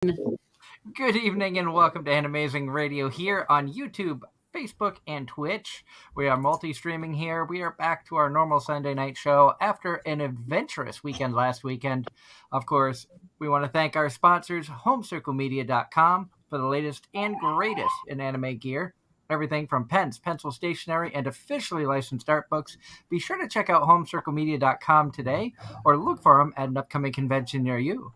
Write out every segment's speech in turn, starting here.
Good evening and welcome to Anime-Zing Radio here on YouTube, Facebook, and Twitch. We are multi-streaming here. We are back to our normal Sunday night show after an adventurous weekend last weekend. Of course, we want to thank our sponsors, HomecircleMedia.com, for the latest and greatest in anime gear. Everything from pens, pencil stationery, and officially licensed art books. Be sure to check out HomecircleMedia.com today or look for them at an upcoming convention near you.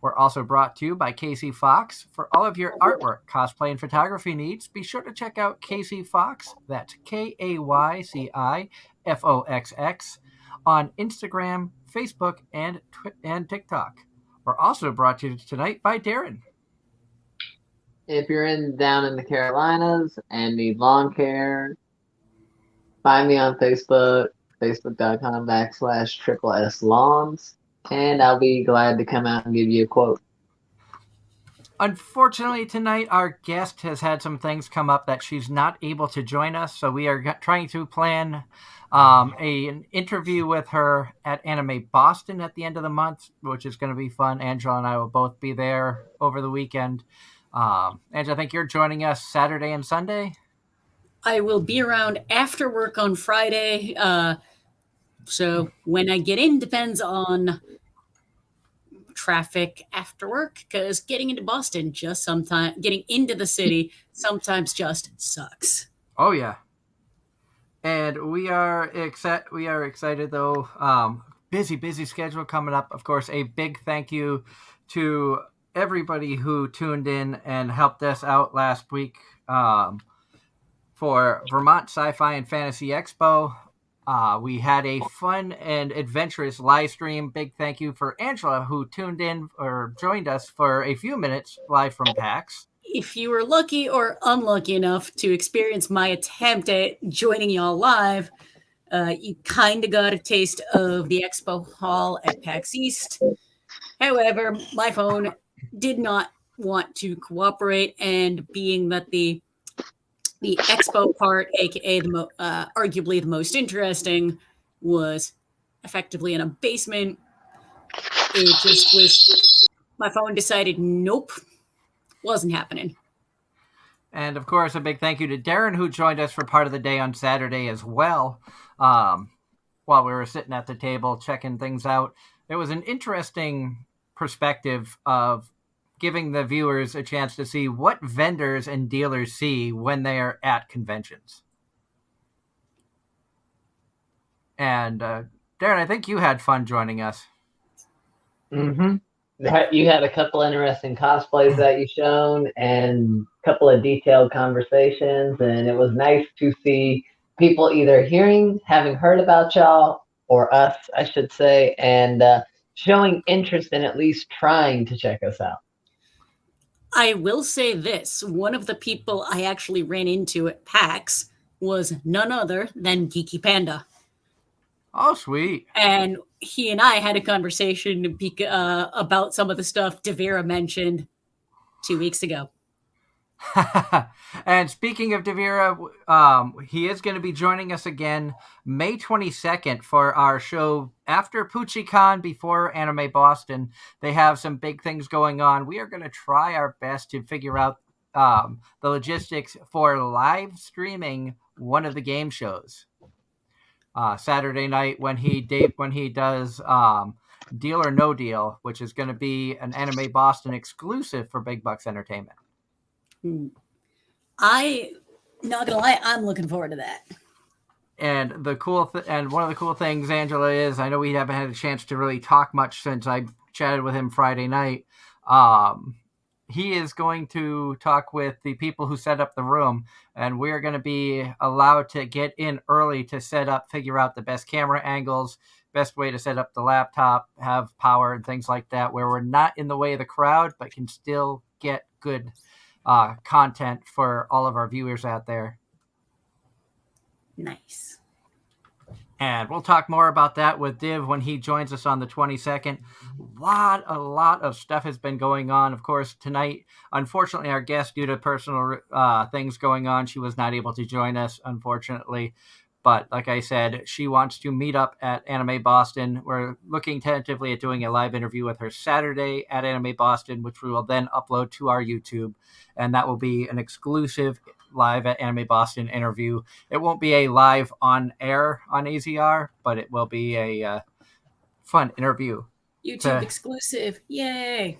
We're also brought to you by Casey Fox. For all of your artwork, cosplay, and photography needs, be sure to check out Casey Fox, that's KAYCIFOXX, on Instagram, Facebook, and TikTok. We're also brought to you tonight by Darren. If you're down in the Carolinas and need lawn care, find me on Facebook, facebook.com/SSLawns. And I'll be glad to come out and give you a quote. Unfortunately, tonight our guest has had some things come up that she's not able to join us, so we are trying to plan an interview with her at Anime Boston at the end of the month, which is going to be fun. Angela and I will both be there over the weekend. Angela, I think you're joining us Saturday and Sunday? I will be around after work on Friday, so when I get in depends on traffic after work, because getting into Boston getting into the city sometimes just sucks. Oh yeah, and we are excited though. Busy schedule coming up. Of course, a big thank you to everybody who tuned in and helped us out last week for Vermont Sci-Fi and Fantasy Expo. We had a fun and adventurous live stream. Big thank you for Angela, who tuned in or joined us for a few minutes live from PAX. If you were lucky or unlucky enough to experience my attempt at joining y'all live, you kind of got a taste of the expo hall at PAX East. However, my phone did not want to cooperate, and being that the expo part, aka arguably the most interesting, was effectively in a basement. It just was. My phone decided, nope, wasn't happening. And of course, a big thank you to Darren, who joined us for part of the day on Saturday as well. While we were sitting at the table checking things out, it was an interesting perspective of giving the viewers a chance to see what vendors and dealers see when they are at conventions. And Darren, I think you had fun joining us. Mm-hmm. You had a couple interesting cosplays that you shown and a couple of detailed conversations, and it was nice to see people either having heard about y'all, or us, I should say, and showing interest in at least trying to check us out. I will say this. One of the people I actually ran into at PAX was none other than Geeky Panda. Oh, sweet. And he and I had a conversation about some of the stuff Devera mentioned 2 weeks ago. And speaking of Devera, he is going to be joining us again May 22nd for our show after PucciCon, before Anime Boston. They have some big things going on. We are going to try our best to figure out the logistics for live streaming one of the game shows Saturday night when he does Deal or No Deal, which is going to be an Anime Boston exclusive for Big Bucks Entertainment. I not gonna lie, I'm looking forward to that. And and one of the cool things, Angela, is I know we haven't had a chance to really talk much since I chatted with him Friday night. He is going to talk with the people who set up the room, and we're going to be allowed to get in early to figure out the best camera angles, best way to set up the laptop, have power and things like that, where we're not in the way of the crowd, but can still get good content for all of our viewers out there. Nice. And we'll talk more about that with Div when he joins us on the 22nd. A lot of stuff has been going on. Of course, tonight, unfortunately, our guest, due to personal things going on, she was not able to join us, unfortunately. But like I said, she wants to meet up at Anime Boston. We're looking tentatively at doing a live interview with her Saturday at Anime Boston, which we will then upload to our YouTube. And that will be an exclusive live at Anime Boston interview. It won't be a live on air on AZR, but it will be a fun interview. YouTube exclusive. Yay.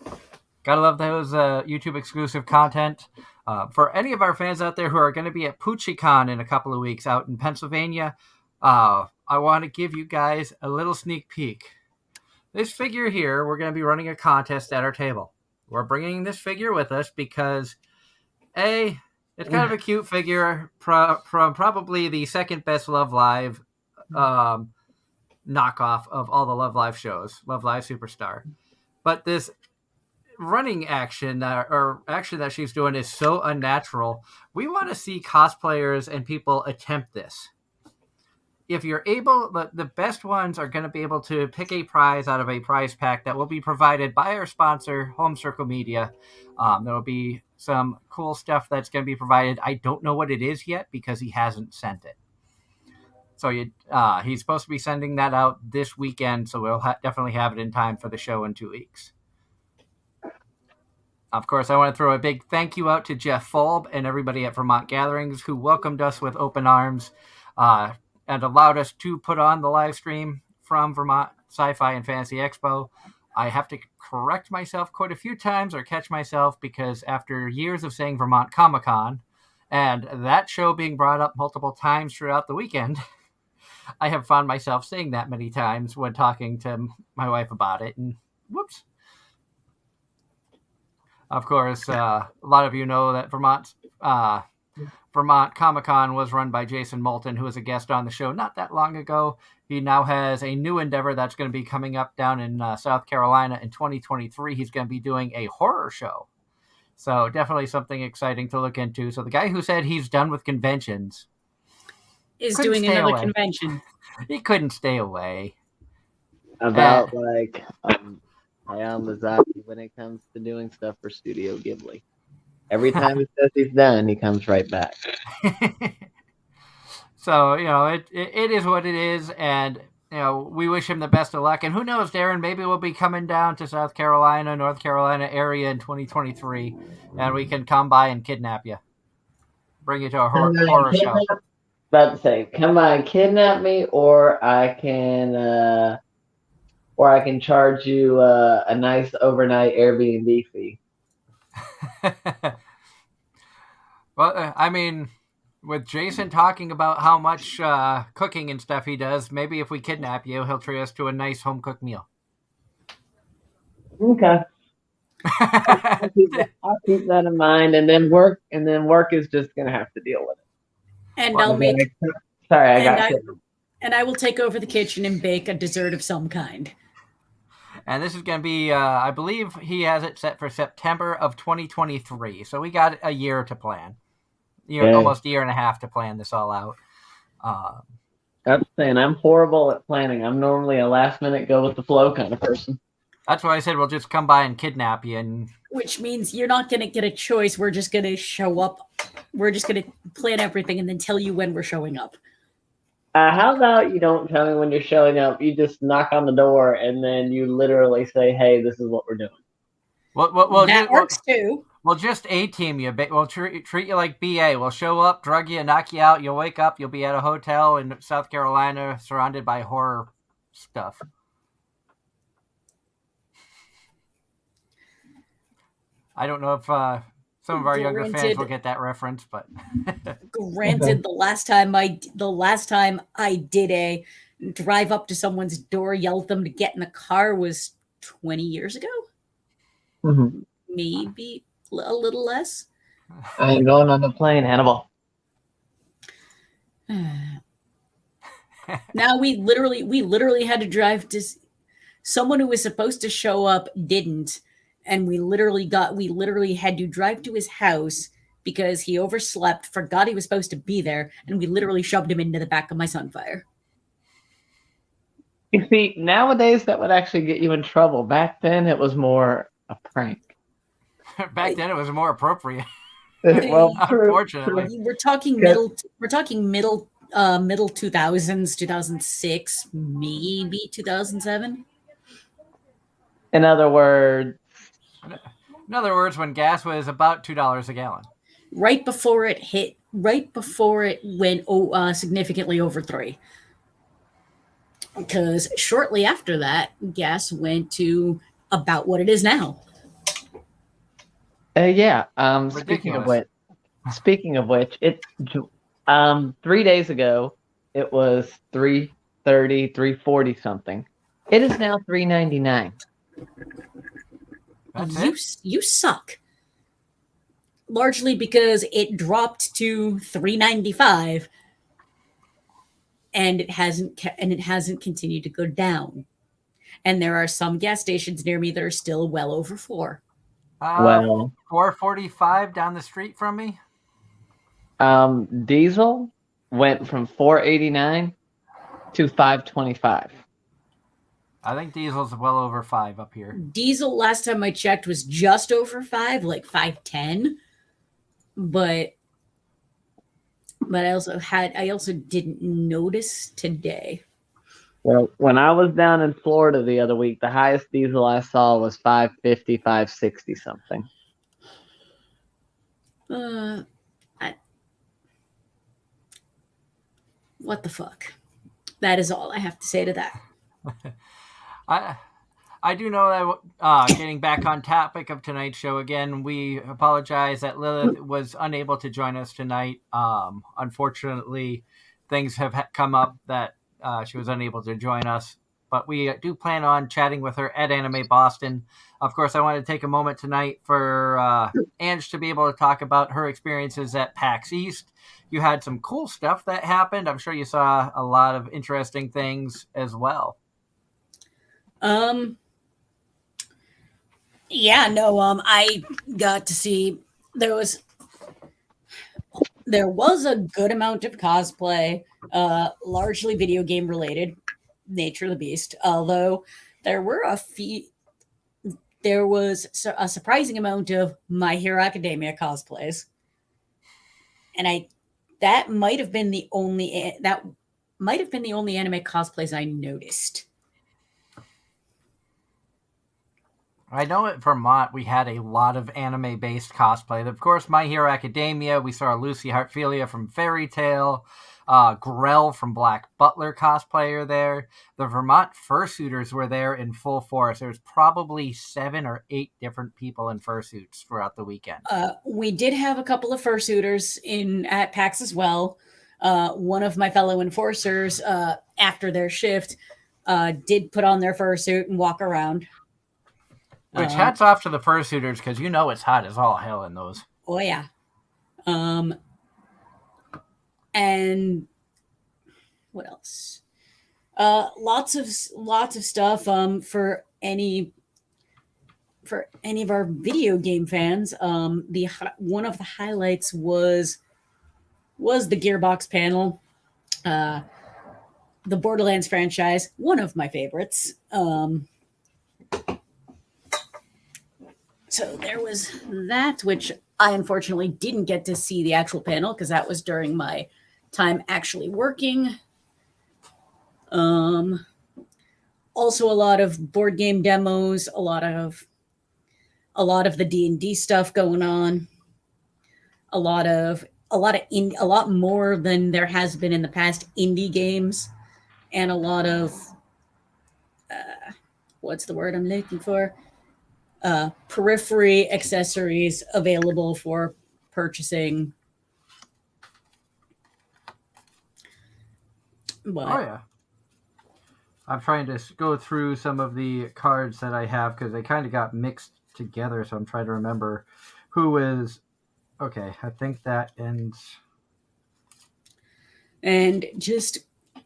Gotta love those YouTube exclusive content. For any of our fans out there who are going to be at PoochieCon in a couple of weeks out in Pennsylvania, I want to give you guys a little sneak peek. This figure here, we're going to be running a contest at our table. We're bringing this figure with us because, it's kind of a cute figure from probably the second best Love Live knockoff of all the Love Live shows, Love Live Superstar. But this running action that she's doing is so unnatural. We want to see cosplayers and people attempt this. If you're able, the best ones are going to be able to pick a prize out of a prize pack that will be provided by our sponsor, Home Circle Media. There will be some cool stuff that's going to be provided. I don't know what it is yet because he hasn't sent it. So he's supposed to be sending that out this weekend, so we'll definitely have it in time for the show in 2 weeks. Of course, I want to throw a big thank you out to Jeff Fulb and everybody at Vermont Gatherings who welcomed us with open arms and allowed us to put on the live stream from Vermont Sci-Fi and Fantasy Expo. I have to correct myself quite a few times or catch myself because after years of saying Vermont Comic-Con and that show being brought up multiple times throughout the weekend, I have found myself saying that many times when talking to my wife about it, and whoops. Of course, a lot of you know that Vermont Comic-Con was run by Jason Moulton, who was a guest on the show not that long ago. He now has a new endeavor that's going to be coming up down in South Carolina in 2023. He's going to be doing a horror show. So definitely something exciting to look into. So the guy who said he's done with conventions is doing another convention. He couldn't stay away. About Hayao Miyazaki when it comes to doing stuff for Studio Ghibli. Every time he says he's done, he comes right back. So, it is what it is, and, we wish him the best of luck. And who knows, Darren, maybe we'll be coming down to South Carolina, North Carolina area in 2023, and we can come by and kidnap you. Bring you to a horror show. About to say, come by and kidnap me, or I can charge you a nice overnight Airbnb fee. Well, I mean, with Jason talking about how much cooking and stuff he does, maybe if we kidnap you, he'll treat us to a nice home-cooked meal. Okay. I'll keep that in mind, and then work is just going to have to deal with it. And I'll make... Sorry, I got you. And I will take over the kitchen and bake a dessert of some kind. And this is going to be, I believe he has it set for September of 2023. So we got a year to plan. Almost a year and a half to plan this all out. I'm saying I'm horrible at planning. I'm normally a last minute go with the flow kind of person. That's why I said we'll just come by and kidnap you. Which means you're not going to get a choice. We're just going to show up. We're just going to plan everything and then tell you when we're showing up. How about you don't tell me when you're showing up? You just knock on the door and then you literally say, "Hey, this is what we're doing." Well, that works too. We'll just A-team you. We'll treat you like BA. We'll show up, drug you, knock you out. You'll wake up. You'll be at a hotel in South Carolina surrounded by horror stuff. I don't know if some of our younger fans will get that reference, but granted, the last time I did a drive up to someone's door, yell at them to get in the car was 20 years ago. Mm-hmm. Maybe a little less. I ain't going on the plane, Hannibal. Now we literally had to drive to someone who was supposed to show up didn't, and we literally had to drive to his house because he overslept, forgot he was supposed to be there, and we literally shoved him into the back of my Sunfire. You see, nowadays that would actually get you in trouble. Back then it was more a prank. Back then it was more appropriate. Well, unfortunately. We're talking middle 2000s, 2006, maybe 2007. In other words, when gas was about $2 a gallon. Right before it went significantly over 3. Because shortly after that, gas went to about what it is now. yeah. Ridiculous. Speaking of which, it 3 days ago it was 330, 340 something. It is now $3.99. You suck. Largely because it dropped to $3.95, and it hasn't continued to go down. And there are some gas stations near me that are still well over $4. Well, $4.45 down the street from me. Diesel went from $4.89 to $5.25. I think diesel's well over $5 up here. Diesel, last time I checked, was just over $5, like $5.10. But I also didn't notice today. Well, when I was down in Florida the other week, the highest diesel I saw was $5.50, $5.60 something. What the fuck? That is all I have to say to that. I do know that getting back on topic of tonight's show again, we apologize that Lilith was unable to join us tonight. Unfortunately, things have come up that she was unable to join us, but we do plan on chatting with her at Anime Boston. Of course, I want to take a moment tonight for Ange to be able to talk about her experiences at PAX East. You had some cool stuff that happened. I'm sure you saw a lot of interesting things as well. I got to see there was a good amount of cosplay, largely video game related, Nature of the Beast, although there was a surprising amount of My Hero Academia cosplays. And that might have been the only anime cosplays I noticed. I know at Vermont we had a lot of anime-based cosplay. Of course, My Hero Academia, we saw Lucy Hartfilia from Fairy Tail, Grell from Black Butler cosplayer there. The Vermont fursuiters were there in full force. There was probably 7 or 8 different people in fursuits throughout the weekend. We did have a couple of fursuiters at PAX as well. One of my fellow enforcers, after their shift, did put on their fursuit and walk around. Which hats off to the fursuiters, because you know it's hot as all hell in those. Oh yeah. And what else? Lots of stuff for any of our video game fans. One of the highlights was the Gearbox panel. The Borderlands franchise, one of my favorites. So there was that, which I unfortunately didn't get to see the actual panel because that was during my time actually working. Also a lot of board game demos, a lot of the D&D stuff going on, a lot more than there has been in the past indie games, and a lot of what's the word I'm looking for? Periphery accessories available for purchasing. But, oh yeah. I'm trying to go through some of the cards that I have because they kind of got mixed together, so I'm trying to remember who is. Okay, I think that ends. And just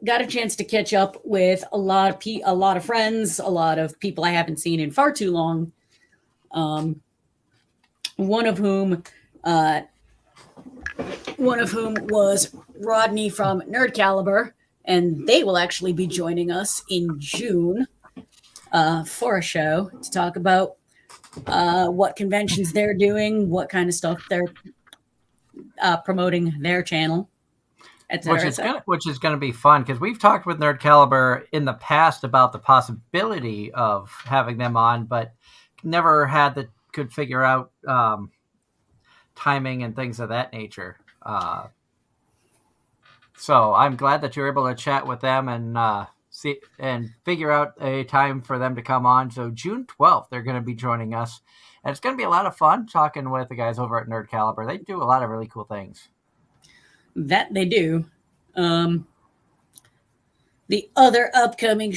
got a chance to catch up with a lot of friends, a lot of people I haven't seen in far too long. One of whom was Rodney from Nerd Caliber, and they will actually be joining us in June for a show to talk about what conventions they're doing, what kind of stuff they're promoting their channel, etc., etc. Which is gonna be fun because we've talked with Nerd Caliber in the past about the possibility of having them on, but never could figure out timing and things of that nature. So I'm glad that you're able to chat with them and see and figure out a time for them to come on. So June 12th, they're going to be joining us, and it's going to be a lot of fun talking with the guys over at Nerd Caliber. They do a lot of really cool things. That they do. The other upcoming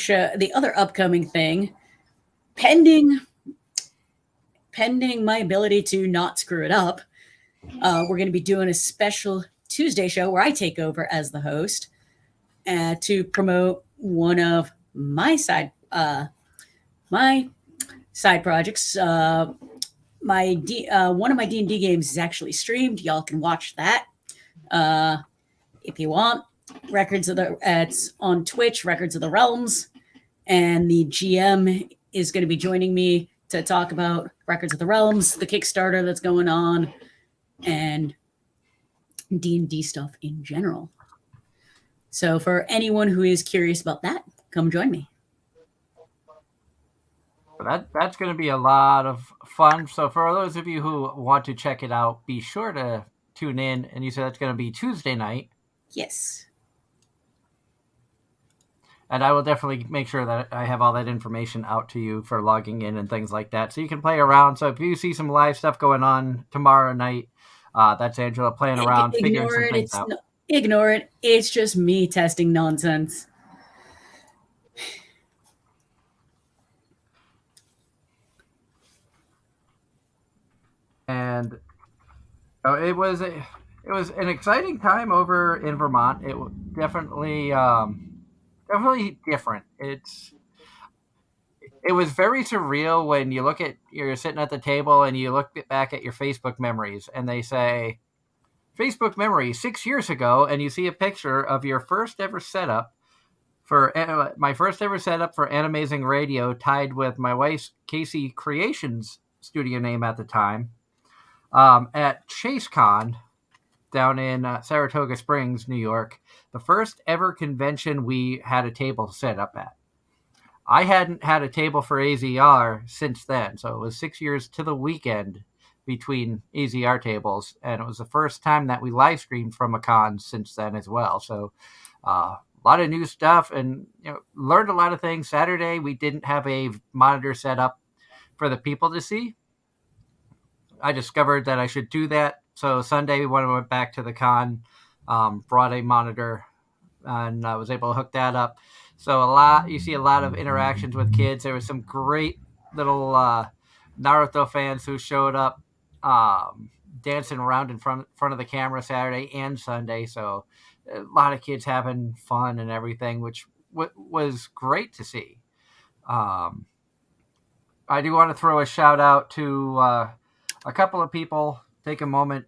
thing, pending my ability to not screw it up, we're going to be doing a special Tuesday show where I take over as the host to promote one of my side projects. One of my D&D games is actually streamed. Y'all can watch that if you want. It's on Twitch, Records of the Realms, and the GM is going to be joining me to talk about Records of the Realms, the Kickstarter that's going on, and D&D stuff in general. So for anyone who is curious about that, come join me. That's going to be a lot of fun. So for those of you who want to check it out, be sure to tune in. And you said it's going to be Tuesday night. Yes. And I will definitely make sure that I have all that information out to you for logging in and things like that. So you can play around. So if you see some live stuff going on tomorrow night, that's Angela playing around, figuring some things out. Ignore it. It's just me testing nonsense. And it was an exciting time over in Vermont. It was definitely different. It was very surreal when you're sitting at the table and you look back at your Facebook memories and they say Facebook memory 6 years ago, and you see a picture of your first ever setup for my first ever setup for Anime-Zing Radio, tied with my wife's Casey Creations studio name at the time, at ChaseCon down in Saratoga Springs, New York, the first ever convention we had a table set up at. I hadn't had a table for AZR since then, so it was 6 years to the weekend between AZR tables, and it was the first time that we live streamed from a con since then as well. So a lot of new stuff, and learned a lot of things. Saturday we didn't have a monitor set up for the people to see. I discovered that I should do that. So Sunday, when I went back to the con, brought a monitor, and I was able to hook that up. So you see a lot of interactions with kids. There was some great little Naruto fans who showed up dancing around in front of the camera Saturday and Sunday. So a lot of kids having fun and everything, which was great to see. I do want to throw a shout out to a couple of people. Take a moment.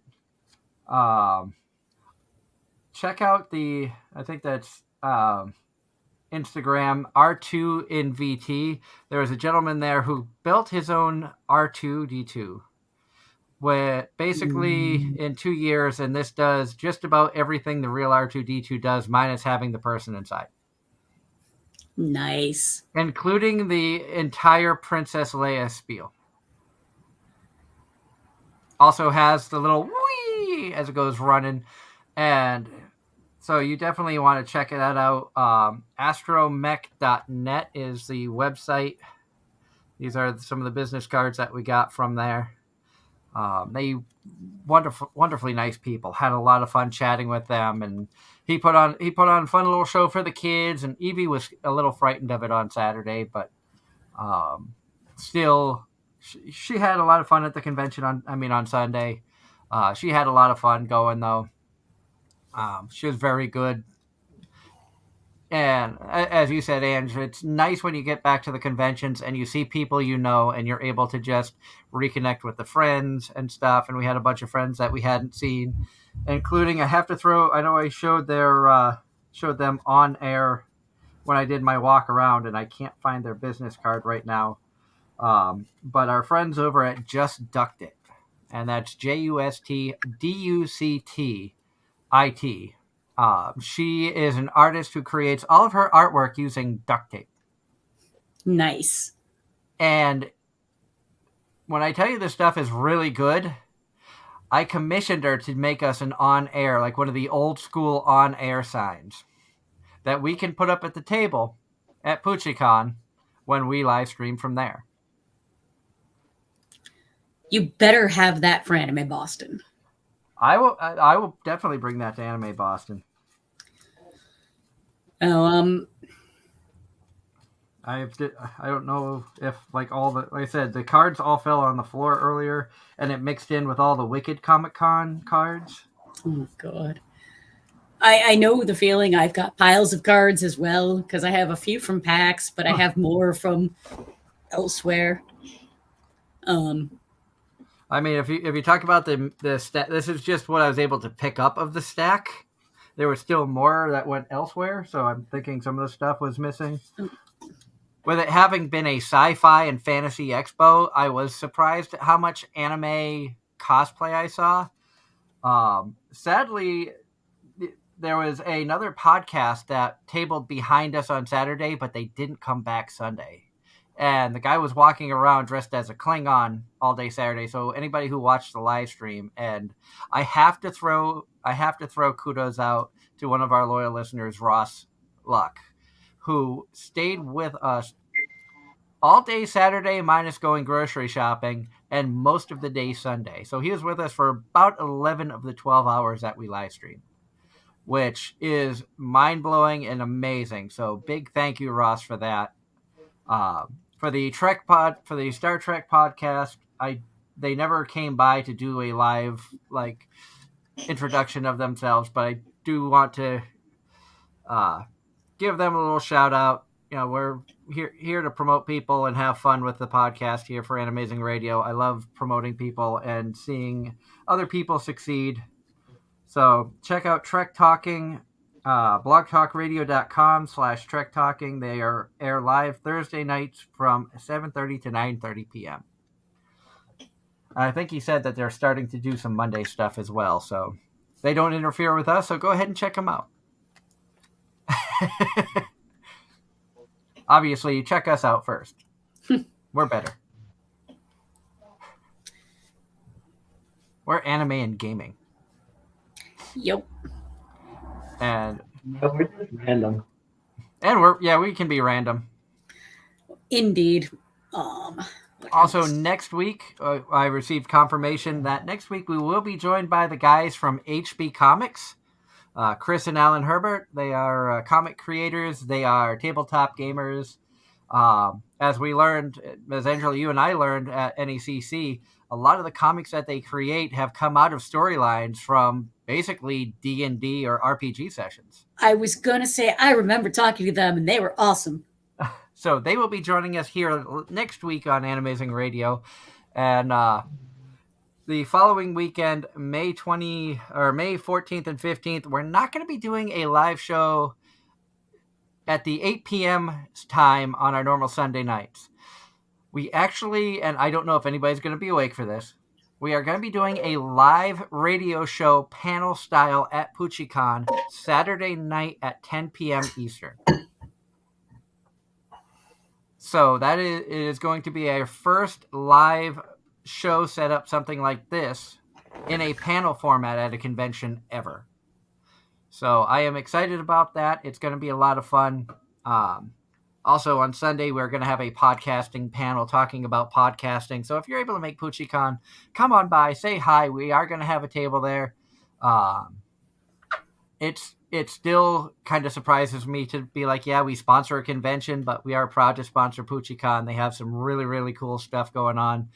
Check out I think that's Instagram, R2 in VT. There was a gentleman there who built his own R2D2. Where basically in 2 years, and this does just about everything the real R2D2 does, minus having the person inside. Nice. Including the entire Princess Leia spiel. Also has the little whee as it goes running. And so you definitely want to check that out. Astromech.net is the website. These are some of the business cards that we got from there. They wonderfully nice people. Had a lot of fun chatting with them, and he put on a fun little show for the kids. And Evie was a little frightened of it on Saturday, but still, she had a lot of fun at the convention. On Sunday, she had a lot of fun going though. She was very good. And as you said, Ange, it's nice when you get back to the conventions and you see people and you're able to just reconnect with the friends and stuff. And we had a bunch of friends that we hadn't seen, including, I know I showed them on air when I did my walk around, and I can't find their business card right now. But our friends over at Just Ducked It, and that's JustDuctit. She is an artist who creates all of her artwork using duct tape. Nice. And when I tell you this stuff is really good, I commissioned her to make us an on-air, like one of the old school on-air signs that we can put up at the table at PoochieCon when we live stream from there. You better have that for Anime Boston. I will definitely bring that to Anime Boston. Oh, I don't know if like I said, the cards all fell on the floor earlier, and it mixed in with all the Wicked Comic Con cards. Oh God. I know the feeling. I've got piles of cards as well because I have a few from PAX, but I have more from elsewhere. I mean, if you talk about the stack, this is just what I was able to pick up of the stack. There was still more that went elsewhere, so I'm thinking some of the stuff was missing. With it having been a sci-fi and fantasy expo, I was surprised at how much anime cosplay I saw. Sadly, there was another podcast that tabled behind us on Saturday, but they didn't come back Sunday. And the guy was walking around dressed as a Klingon all day Saturday. So anybody who watched the live stream, and I have to throw kudos out to one of our loyal listeners, Ross Luck, who stayed with us all day Saturday minus going grocery shopping and most of the day Sunday. So he was with us for about 11 of the 12 hours that we live streamed, which is mind-blowing and amazing. So big thank you, Ross, for that. For the Star Trek podcast, they never came by to do a live introduction of themselves, but I do want to give them a little shout out. You know, we're here to promote people and have fun with the podcast here for Anime-Zing Radio. I love promoting people and seeing other people succeed. So check out Trek Talking, blogtalkradio.com/Trek Talking. They air live Thursday nights from 7:30 to 9:30 p.m. I think he said that they're starting to do some Monday stuff as well, so they don't interfere with us, so go ahead and check them out. Obviously, you check us out first. We're better. We're anime and gaming. Yep. And we're just random. And we can be random. Indeed. Also, next week, I received confirmation that next week we will be joined by the guys from HB Comics, Chris and Alan Herbert. They are comic creators. They are tabletop gamers. As we learned, as Angela, you and I learned at NECC, a lot of the comics that they create have come out of storylines from basically D&D or RPG sessions. I was going to say, I remember talking to them, and they were awesome. So they will be joining us here next week on Anime-Zing Radio. And the following weekend, May 14th and 15th, we're not going to be doing a live show at the 8 p.m. time on our normal Sunday nights. We actually, and I don't know if anybody's going to be awake for this, we are going to be doing a live radio show panel style at PoochieCon Saturday night at 10 p.m. Eastern. So that is going to be our first live show set up something like this in a panel format at a convention ever. So I am excited about that. It's going to be a lot of fun. Also on Sunday, we're going to have a podcasting panel talking about podcasting. So if you're able to make PoochieCon, come on by, say hi. We are going to have a table there. It still kind of surprises me to be like, yeah, we sponsor a convention, but we are proud to sponsor PoochieCon. They have some really, really cool stuff going on.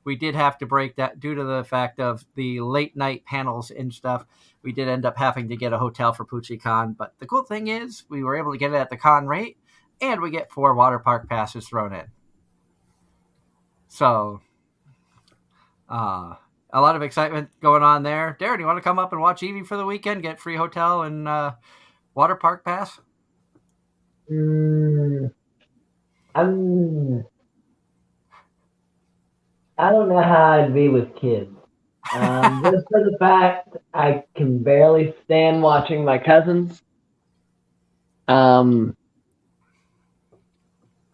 We did have to break that due to the fact of the late night panels and stuff. We did end up having to get a hotel for PoochieCon. But the cool thing is we were able to get it at the con rate, and we get 4 water park passes thrown in. So, a lot of excitement going on there. Darren, you want to come up and watch Eevee for the weekend? Get free hotel and water park pass? I don't know how I'd be with kids. Just for the fact I can barely stand watching my cousins. I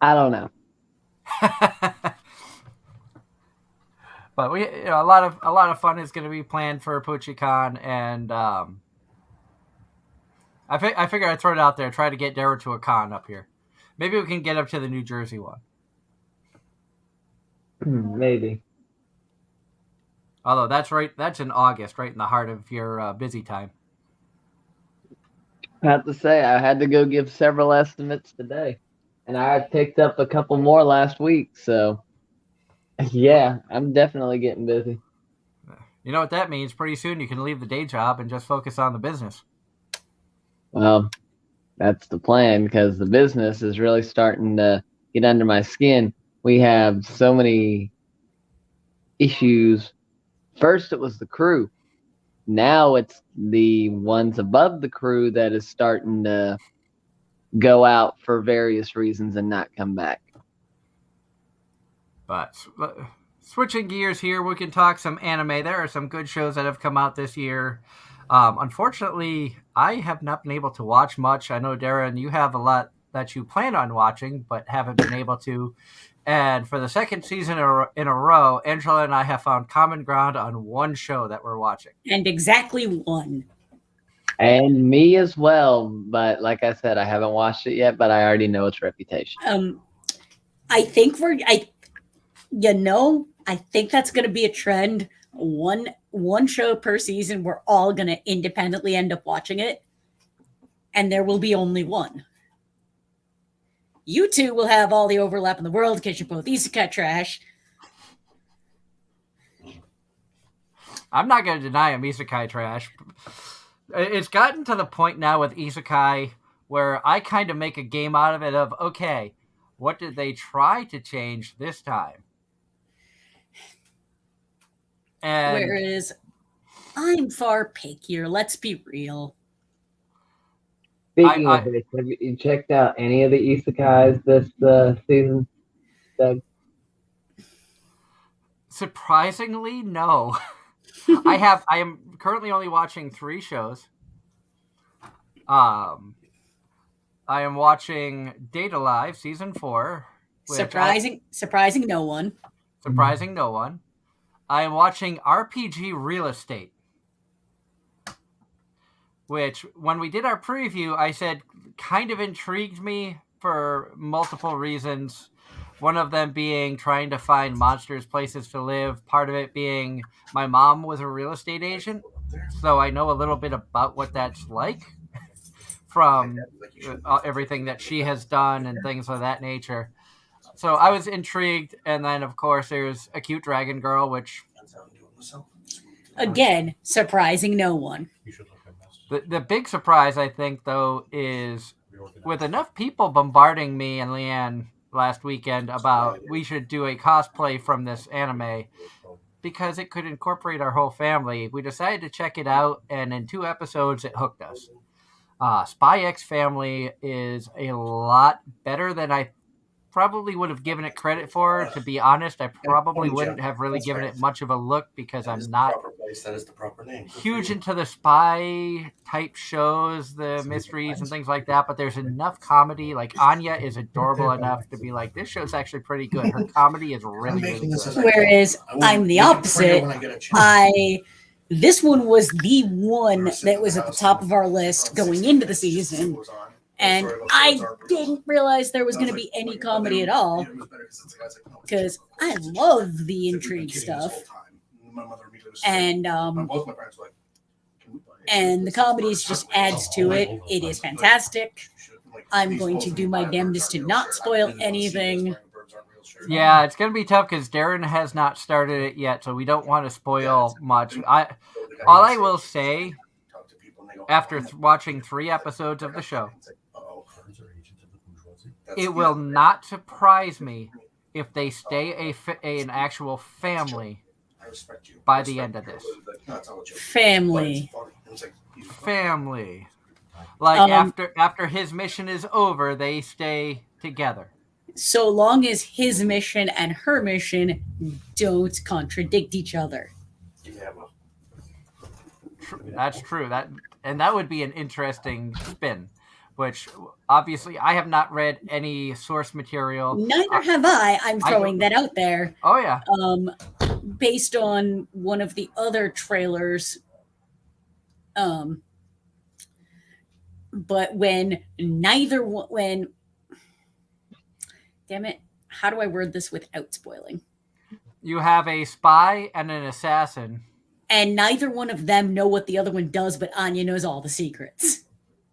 don't know. But we, a lot of fun is going to be planned for PuchiCon, and I figure I'd throw it out there, try to get Dara to a con up here. Maybe we can get up to the New Jersey one. Maybe. Although that's in August, right in the heart of your busy time. I have to say, I had to go give several estimates today, and I picked up a couple more last week. So, yeah, I'm definitely getting busy. You know what that means? Pretty soon you can leave the day job and just focus on the business. Well, that's the plan because the business is really starting to get under my skin. We have so many issues. First, it was the crew. Now it's the ones above the crew that is starting to go out for various reasons and not come back. But switching gears here, we can talk some anime. There are some good shows that have come out this year. Unfortunately, I have not been able to watch much. I know, Darren, you have a lot that you plan on watching, but haven't been able to. And for the second season in a row, Angela and I have found common ground on one show that we're watching. And exactly one. And me as well. But like I said, I haven't watched it yet, but I already know its reputation. I think I think that's going to be a trend. One show per season, we're all going to independently end up watching it, and there will be only one. You two will have all the overlap in the world because you're both isekai trash. I'm not going to deny I'm isekai trash. It's gotten to the point now with isekai where I kind of make a game out of it of, okay, what did they try to change this time? And whereas I'm far pickier. Let's be real. Speaking of which, have you checked out any of the isekais this season, Doug? Surprisingly, no. I am currently only watching 3 shows. I am watching Date Alive season 4. Surprising no one. Surprising no one. I am watching RPG Real Estate, which when we did our preview, I said kind of intrigued me for multiple reasons. One of them being trying to find monsters, places to live. Part of it being my mom was a real estate agent, so I know a little bit about what that's like from everything that she has done and things of that nature. So I was intrigued, and then of course there's A Cute Dragon Girl, which again, surprising no one. The big surprise, I think, though, is with enough people bombarding me and Leanne last weekend about we should do a cosplay from this anime because it could incorporate our whole family, we decided to check it out, and in 2 episodes it hooked us. Spy X Family is a lot better than I probably would have given it credit for. To be honest, I probably wouldn't have really given it much of a look because I'm not huge into the spy type shows, the mysteries and things like that, but there's enough comedy. Like Anya is adorable enough to be like, this show's actually pretty good. Her comedy is really, really good. Whereas I'm the opposite. This one was the one that was at the top of our list going into the season. And I didn't realize there was going to be any comedy at all because I love the intrigue stuff. And the comedy just adds to it. It is fantastic. I'm going to do my damnedest to not spoil anything. Yeah, it's going to be tough because Darren has not started it yet, so we don't want to spoil much. All I will say, after watching 3 episodes of the show, it will not surprise me if they stay an actual family by the end of this. Family. Like after his mission is over, they stay together. So long as his mission and her mission don't contradict each other. That's true. That would be an interesting spin, which obviously I have not read any source material. Neither have I. I'm I throwing don't- that out there. Oh yeah. Based on one of the other trailers. But when damn it, how do I word this without spoiling? You have a spy and an assassin. And neither one of them know what the other one does, but Anya knows all the secrets.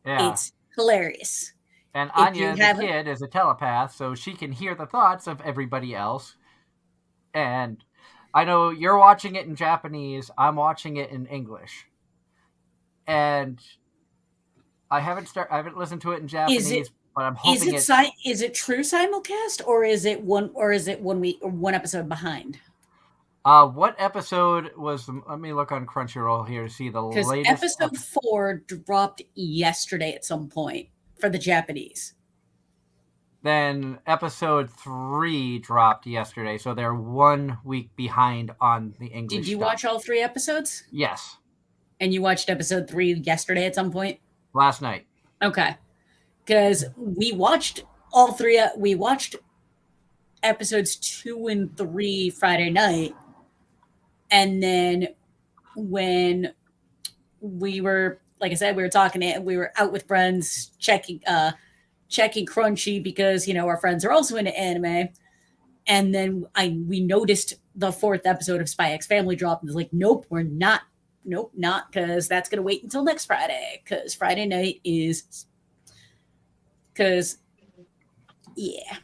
Yeah. It's hilarious. And If Anya, you the haven't- kid, is a telepath, so she can hear the thoughts of everybody else. And I know you're watching it in Japanese. I'm watching it in English. And I haven't listened to it in Japanese, but I'm hoping Is it true simulcast, or is it one episode behind? What episode was? Let me look on Crunchyroll here to see the Because latest. episode 4 dropped yesterday at some point for the Japanese. Then episode 3 dropped yesterday, so they're 1 week behind on the English. Did you stuff. watch all 3 episodes? Yes. And you watched episode 3 yesterday at some point? Last night. Okay. Because we watched all 3. We watched episodes 2 and 3 Friday night. And then when we were, like I said, we were talking, we were out with friends checking Crunchy because, our friends are also into anime. And then we noticed the 4th episode of Spy X Family drop and was like, nope, we're not. Nope, not, because that's going to wait until next Friday. Because Friday night is. Because, yeah.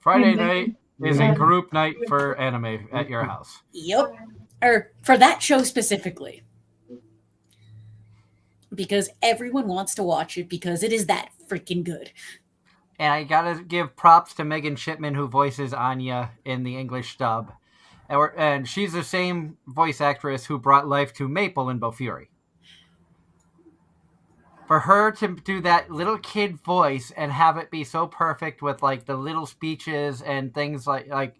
Friday night is a group night for anime at your house. Yep. Or for that show specifically. Because everyone wants to watch it because it is that freaking good. And I gotta give props to Megan Shipman, who voices Anya in the English dub. And she's the same voice actress who brought life to Maple in Bofuri. For her to do that little kid voice and have it be so perfect with like the little speeches and things like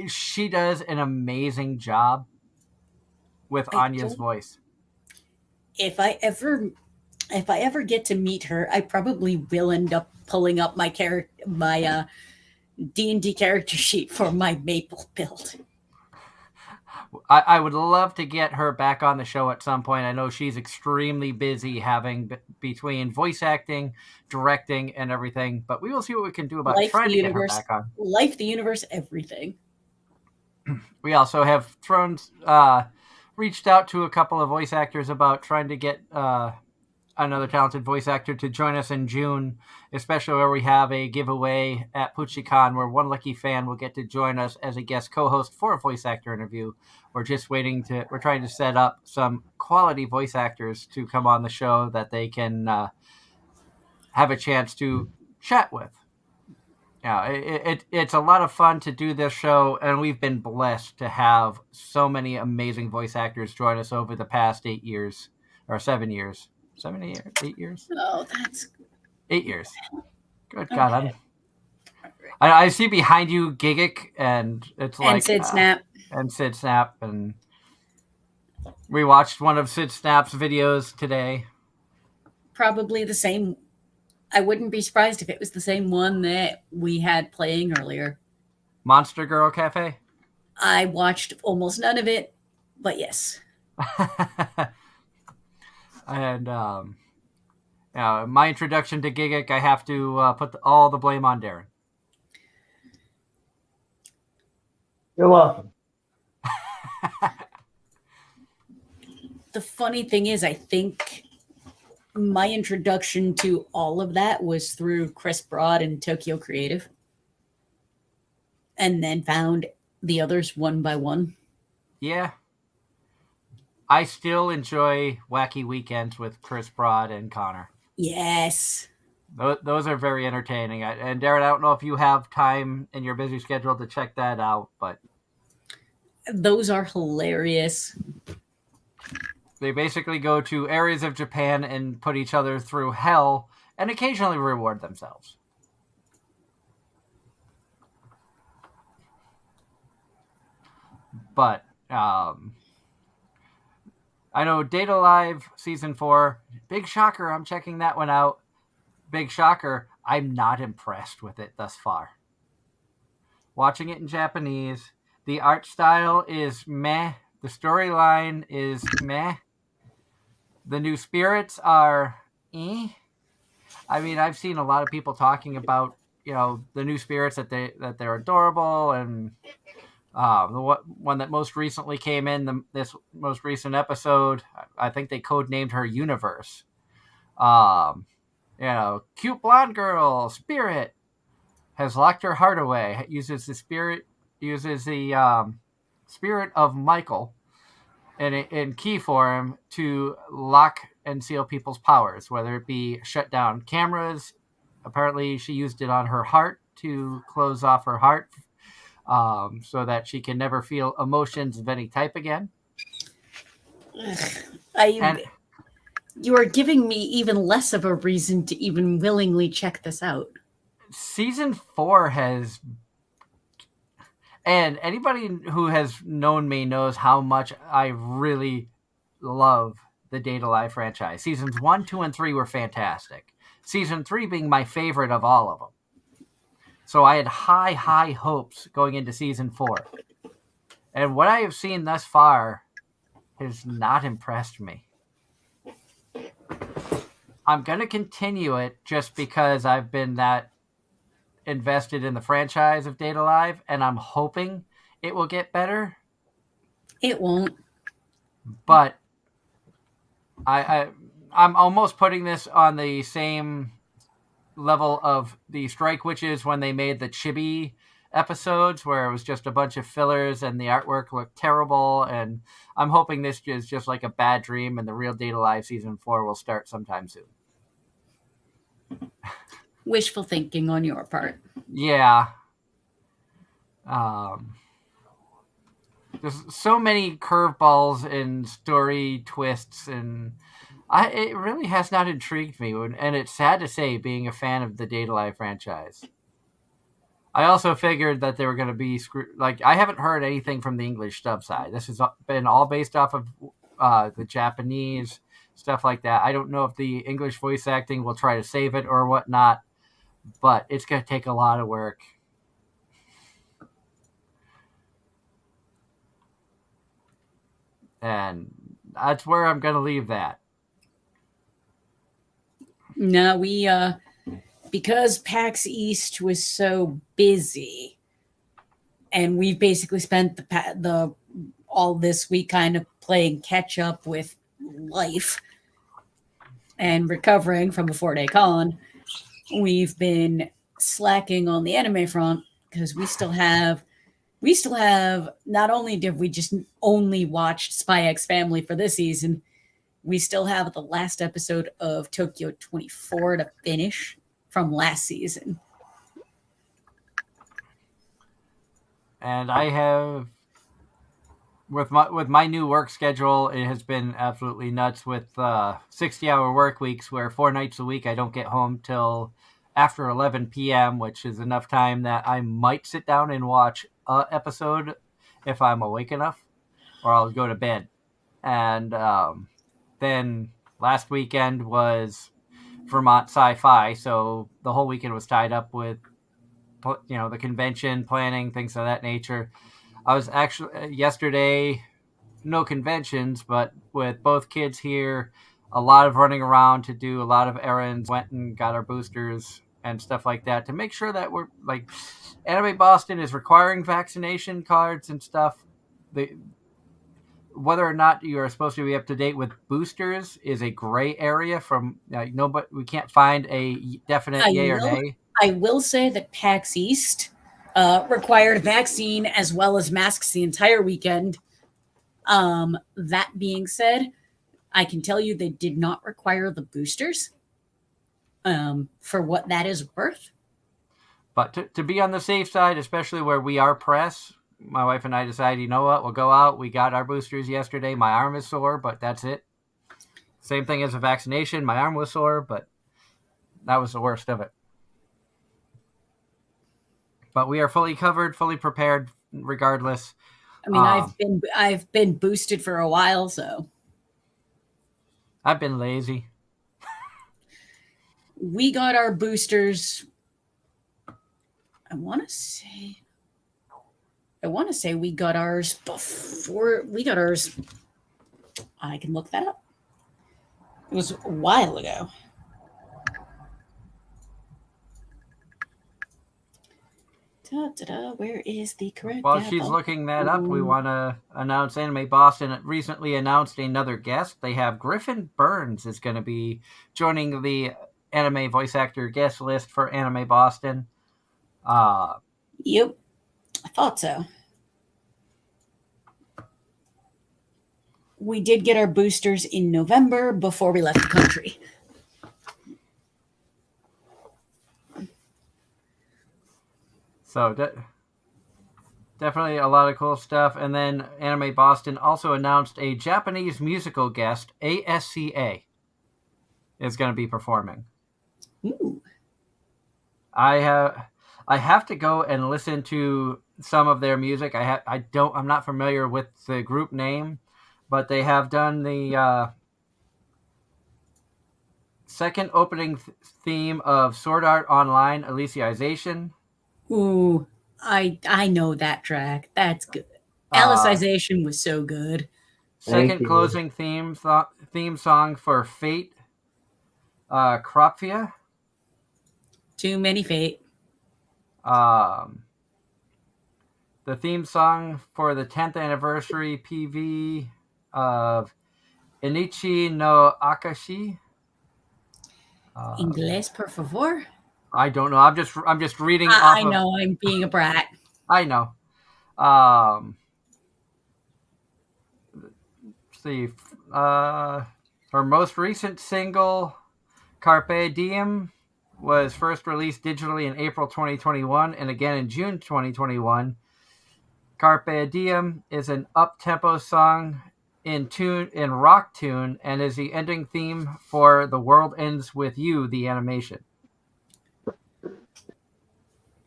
she does an amazing job with Anya's voice. If I ever get to meet her, I probably will end up pulling up my D&D character sheet for my Maple build. I would love to get her back on the show at some point. I know she's extremely busy having between voice acting, directing, and everything, but we will see what we can do about trying to get her back on. Life, the universe, everything. We also have reached out to a couple of voice actors about trying to get another talented voice actor to join us in June, especially where we have a giveaway at PuchiCon where one lucky fan will get to join us as a guest co-host for a voice actor interview. We're trying to set up some quality voice actors to come on the show that they can have a chance to chat with. Yeah, it's a lot of fun to do this show, and we've been blessed to have so many amazing voice actors join us over the past 8 years, or 7 years. 8 years? Oh, that's 8 years. Good God. Okay. I see behind you Gigic, and it's like... And Sid Snap. And Sid Snap, and we watched one of Sid Snap's videos today. Probably the same. I wouldn't be surprised if it was the same one that we had playing earlier. Monster Girl Cafe? I watched almost none of it, but yes. And my introduction to Gigic, I have to put all the blame on Darren. You're welcome. The funny thing is, I think my introduction to all of that was through Chris Broad and Tokyo Creative. And then found the others one by one. Yeah. I still enjoy Wacky Weekends with Chris Broad and Connor. Yes. Those are very entertaining. And Darren, I don't know if you have time in your busy schedule to check that out, but... Those are hilarious. They basically go to areas of Japan and put each other through hell and occasionally reward themselves. But I know Data Live Season 4, big shocker, I'm checking that one out. Big shocker, I'm not impressed with it thus far. Watching it in Japanese, the art style is meh, the storyline is meh, the new spirits are eh. I mean, I've seen a lot of people talking about, the new spirits that they're adorable, and the one that most recently came in this most recent episode, I think they codenamed her Universe. Cute blonde girl, Spirit, has locked her heart away. Uses the spirit of Michael in key form to lock and seal people's powers, whether it be shut down cameras. Apparently, she used it on her heart to close off her heart, so that she can never feel emotions of any type again. And You are giving me even less of a reason to even willingly check this out. Season 4 has, and anybody who has known me knows how much I really love the Data Live franchise. Seasons 1, 2, and 3 were fantastic. Season 3 being my favorite of all of them. So I had high hopes going into Season 4. And what I have seen thus far has not impressed me. I'm going to continue it just because I've been that invested in the franchise of Data Live, and I'm hoping it will get better. It won't. But I'm almost putting this on the same level of the Strike Witches when they made the Chibi episodes, where it was just a bunch of fillers and the artwork looked terrible. And I'm hoping this is just like a bad dream, and the real Data Live Season 4 will start sometime soon. Wishful thinking on your part. Yeah. There's so many curveballs and story twists, and it really has not intrigued me. And it's sad to say, being a fan of the Data Live franchise. I also figured that they were going to be I haven't heard anything from the English dub side. This has been all based off of the Japanese stuff like that. I don't know if the English voice acting will try to save it or whatnot, but it's going to take a lot of work. And that's where I'm going to leave that. No, we because PAX East was so busy, and we've basically spent the all this week kind of playing catch up with life and recovering from a 4-day con. We've been slacking on the anime front because we still have not only did we just only watch Spy X Family for this season, we still have the last episode of Tokyo 24 to finish from last season. And I have, with my new work schedule, it has been absolutely nuts with 60-hour work weeks where 4 nights a week I don't get home till after 11 p.m., which is enough time that I might sit down and watch an episode if I'm awake enough, or I'll go to bed. And then last weekend was Vermont Sci-Fi, so the whole weekend was tied up with, the convention, planning, things of that nature. I was actually, yesterday, no conventions, but with both kids here, a lot of running around to do a lot of errands, went and got our boosters and stuff like that to make sure that we're, Anime Boston is requiring vaccination cards and stuff. Whether or not you are supposed to be up to date with boosters is a gray area from, but we can't find a definite yay or nay. I will say that PAX East required vaccine as well as masks the entire weekend. That being said, I can tell you they did not require the boosters for what that is worth. But to be on the safe side, especially where we are press, my wife and I decided, you know what, we'll go out. We got our boosters yesterday. My arm is sore, but that's it. Same thing as a vaccination. My arm was sore, but that was the worst of it. But we are fully covered, fully prepared, regardless. I mean, I've been boosted for a while, so. I've been lazy. We got our boosters. I want to say we got ours before we got ours. I can look that up. It was a while ago. Where is the correct? While she's looking that up, we want to announce Anime Boston recently announced another guest. They have Griffin Burns is going to be joining the anime voice actor guest list for Anime Boston. Yep, I thought so. We did get our boosters in November before we left the country. So definitely a lot of cool stuff. And then Anime Boston also announced a Japanese musical guest, ASCA, is going to be performing. Ooh. I have to go and listen to some of their music. I'm not familiar with the group name, but they have done the second opening theme of Sword Art Online Alicization. Ooh, I know that track. That's good. Alicization was so good. Second closing theme song for Fate, Cropvia. Too many Fate. The theme song for the 10th anniversary PV of Inichi no Akashi. Inglés, por favor. I don't know. I'm just reading. I know. I'm being a brat. I know. Let's see. Her most recent single, Carpe Diem, was first released digitally in April 2021 and again in June 2021. Carpe Diem is an up-tempo song in rock tune and is the ending theme for The World Ends With You, the animation,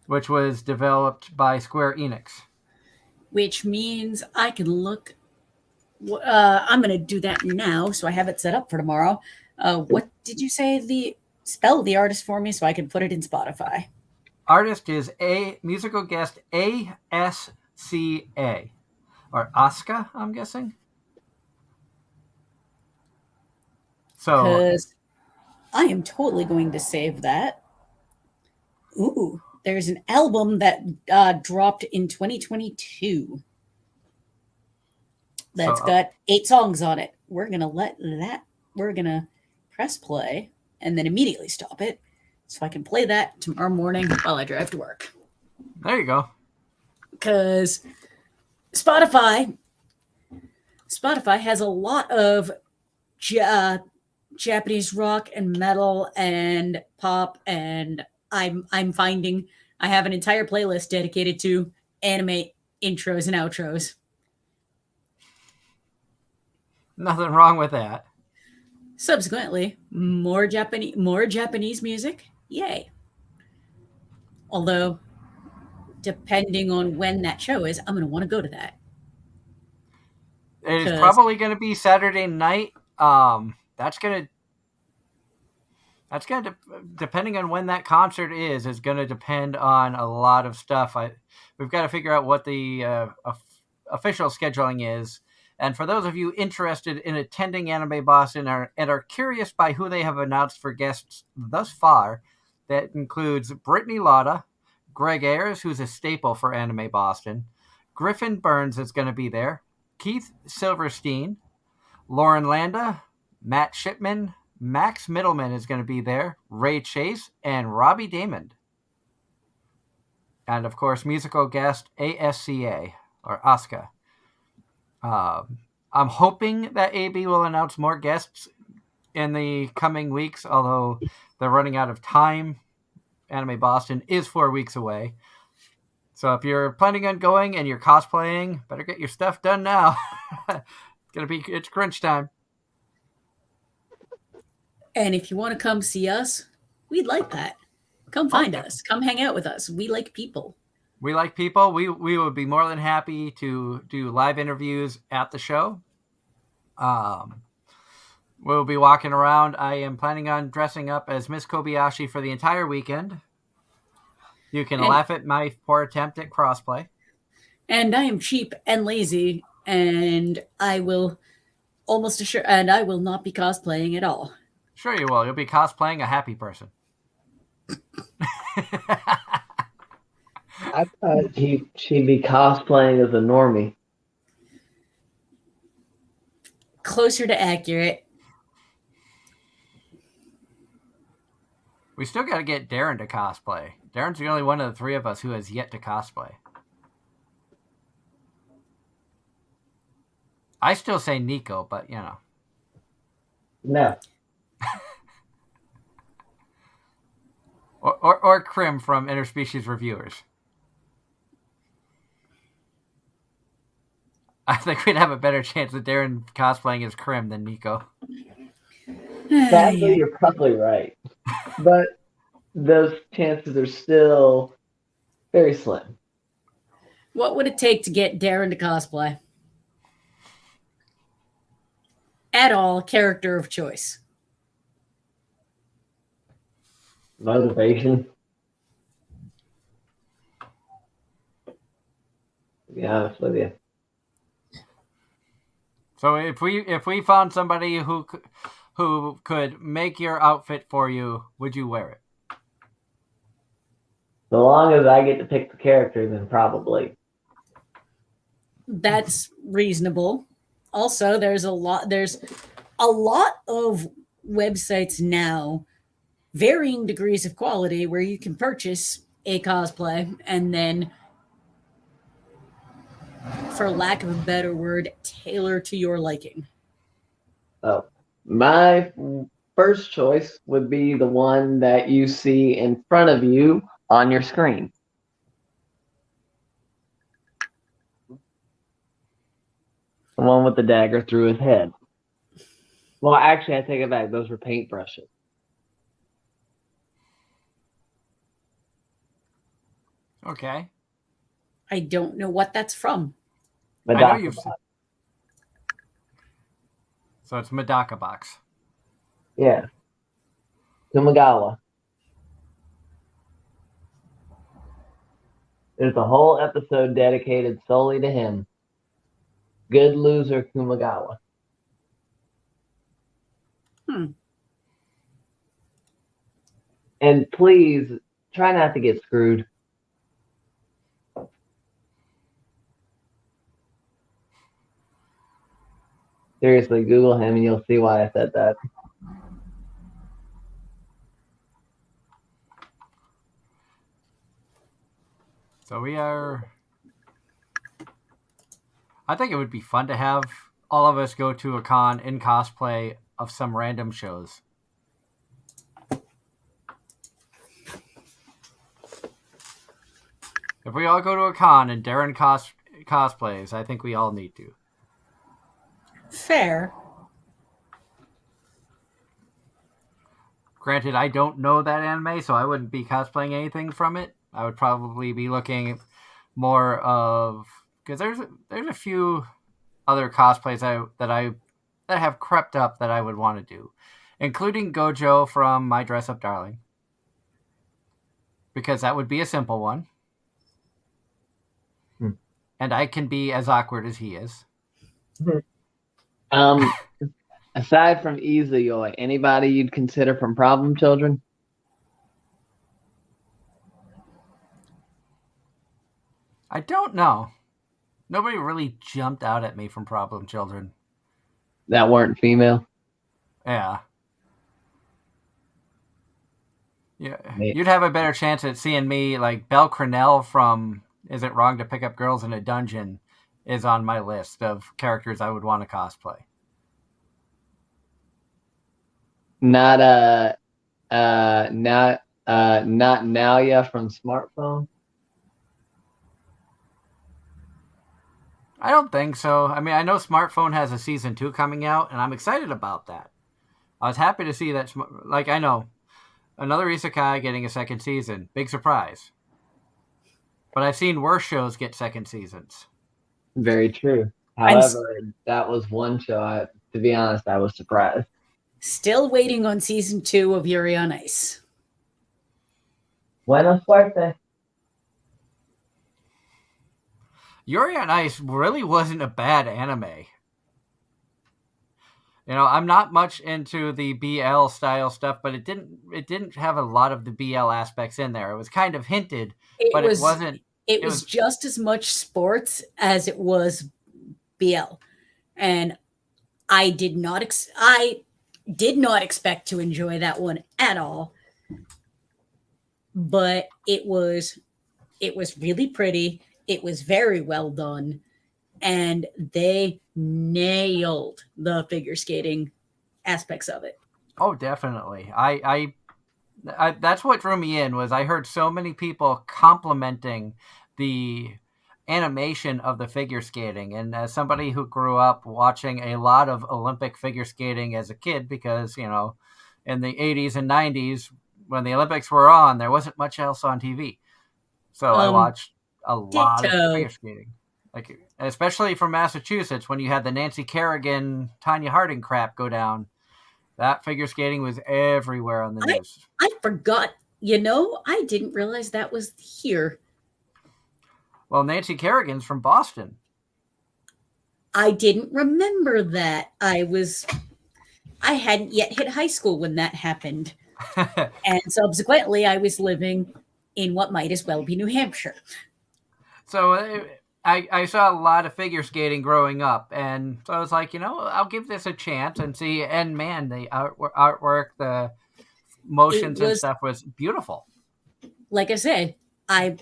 which was developed by Square Enix. Which means I can look. I'm going to do that now, so I have it set up for tomorrow. What did you say? Spell the artist for me so I can put it in Spotify. Artist is a musical guest ASCA. Or Asuka, I'm guessing. So, because I am totally going to save that. Ooh, there's an album that dropped in 2022 that's got 8 songs on it. We're gonna press play and then immediately stop it so I can play that tomorrow morning while I drive to work. There you go. Because Spotify has a lot of Japanese rock and metal and pop, and I'm finding I have an entire playlist dedicated to anime intros and outros. Nothing wrong with that. Subsequently, more Japanese music. Yay. Although, depending on when that show is, I'm going to want to go to that. It is probably going to be Saturday night. That's going to depending on when that concert is going to depend on a lot of stuff. We've got to figure out what the official scheduling is. And for those of you interested in attending Anime Boston and are curious by who they have announced for guests thus far, that includes Brittany Lotta, Greg Ayers, who's a staple for Anime Boston, Griffin Burns is going to be there, Keith Silverstein, Lauren Landa, Matt Shipman, Max Middleman is going to be there, Ray Chase, and Robbie Damon. And, of course, musical guest ASCA, or Asuka. I'm hoping that AB will announce more guests in the coming weeks, although they're running out of time. Anime Boston is 4 weeks away. So if you're planning on going and you're cosplaying, better get your stuff done now. It's crunch time. And if you want to come see us, we'd like that. Come find us. Come hang out with us. We like people. We like people. We would be more than happy to do live interviews at the show. We'll be walking around. I am planning on dressing up as Miss Kobayashi for the entire weekend. You can laugh at my poor attempt at crossplay. And I am cheap and lazy, and I will and I will not be cosplaying at all. Sure you will. You'll be cosplaying a happy person. I thought she'd be cosplaying as a normie. Closer to accurate. We still got to get Darren to cosplay. Darren's the only one of the three of us who has yet to cosplay. I still say Nico, but you know. No. Or Krim from Interspecies Reviewers. I think we'd have a better chance of Darren cosplaying as Krim than Nico. Sadly, you're probably right. But those chances are still very slim. What would it take to get Darren to cosplay? At all, character of choice. Motivation. To be honest with you. So if we found somebody who could make your outfit for you, would you wear it? So long as I get to pick the character, then probably. That's reasonable. Also, there's a lot of websites now, varying degrees of quality, where you can purchase a cosplay and then, for lack of a better word, tailor to your liking. Oh, my first choice would be the one that you see in front of you on your screen. The one with the dagger through his head. Well, actually, I take it back. Those were paintbrushes. Okay. I don't know what that's from. I know you've seen. So it's Medaka Box. Yeah. Kumagawa. There's a whole episode dedicated solely to him. Good loser Kumagawa. And please try not to get screwed. Seriously, Google him and you'll see why I said that. So we are... I think it would be fun to have all of us go to a con in cosplay of some random shows. If we all go to a con and Darren cosplays, I think we all need to. Fair. Granted, I don't know that anime, so I wouldn't be cosplaying anything from it. I would probably be looking more of... Because there's a few other cosplays that have crept up that I would want to do, including Gojo from My Dress Up Darling, because that would be a simple one, and I can be as awkward as he is. Aside from Izuyoi, anybody you'd consider from Problem Children? I don't know. Nobody really jumped out at me from Problem Children. That weren't female? Yeah. Yeah. You'd have a better chance at seeing me, like Belle Crenell from Is It Wrong to Pick Up Girls in a Dungeon is on my list of characters I would want to cosplay. Not Nalia from Smartphone? I don't think so. I mean, I know Smartphone has a season 2 coming out, and I'm excited about that. I was happy to see that. Like, I know another isekai getting a second season. Big surprise. But I've seen worse shows get second seasons. Very true. However, that was one show, to be honest, I was surprised. Still waiting on season 2 of Yuri on Ice. Buena suerte. Yuri on Ice really wasn't a bad anime. You know, I'm not much into the BL style stuff, but it didn't have a lot of the BL aspects in there. It was kind of hinted, but it wasn't. It was just as much sports as it was BL, and I did not expect to enjoy that one at all. But it was really pretty. It was very well done, and they nailed the figure skating aspects of it. Oh, definitely. I that's what drew me in. Was I heard so many people complimenting the animation of the figure skating, and as somebody who grew up watching a lot of Olympic figure skating as a kid, because you know, in the 80s and 90s when the Olympics were on, there wasn't much else on TV, so I watched a lot of figure skating, like especially from Massachusetts when you had the Nancy Kerrigan, Tanya Harding crap go down. That figure skating was everywhere on the news. I forgot. You know, I didn't realize that was here. Well, Nancy Kerrigan's from Boston. I didn't remember that. I hadn't yet hit high school when that happened. And subsequently, I was living in what might as well be New Hampshire. So I saw a lot of figure skating growing up, and so I was like, you know, I'll give this a chance and see. And man, the artwork, the motions and stuff was beautiful. Like I said, a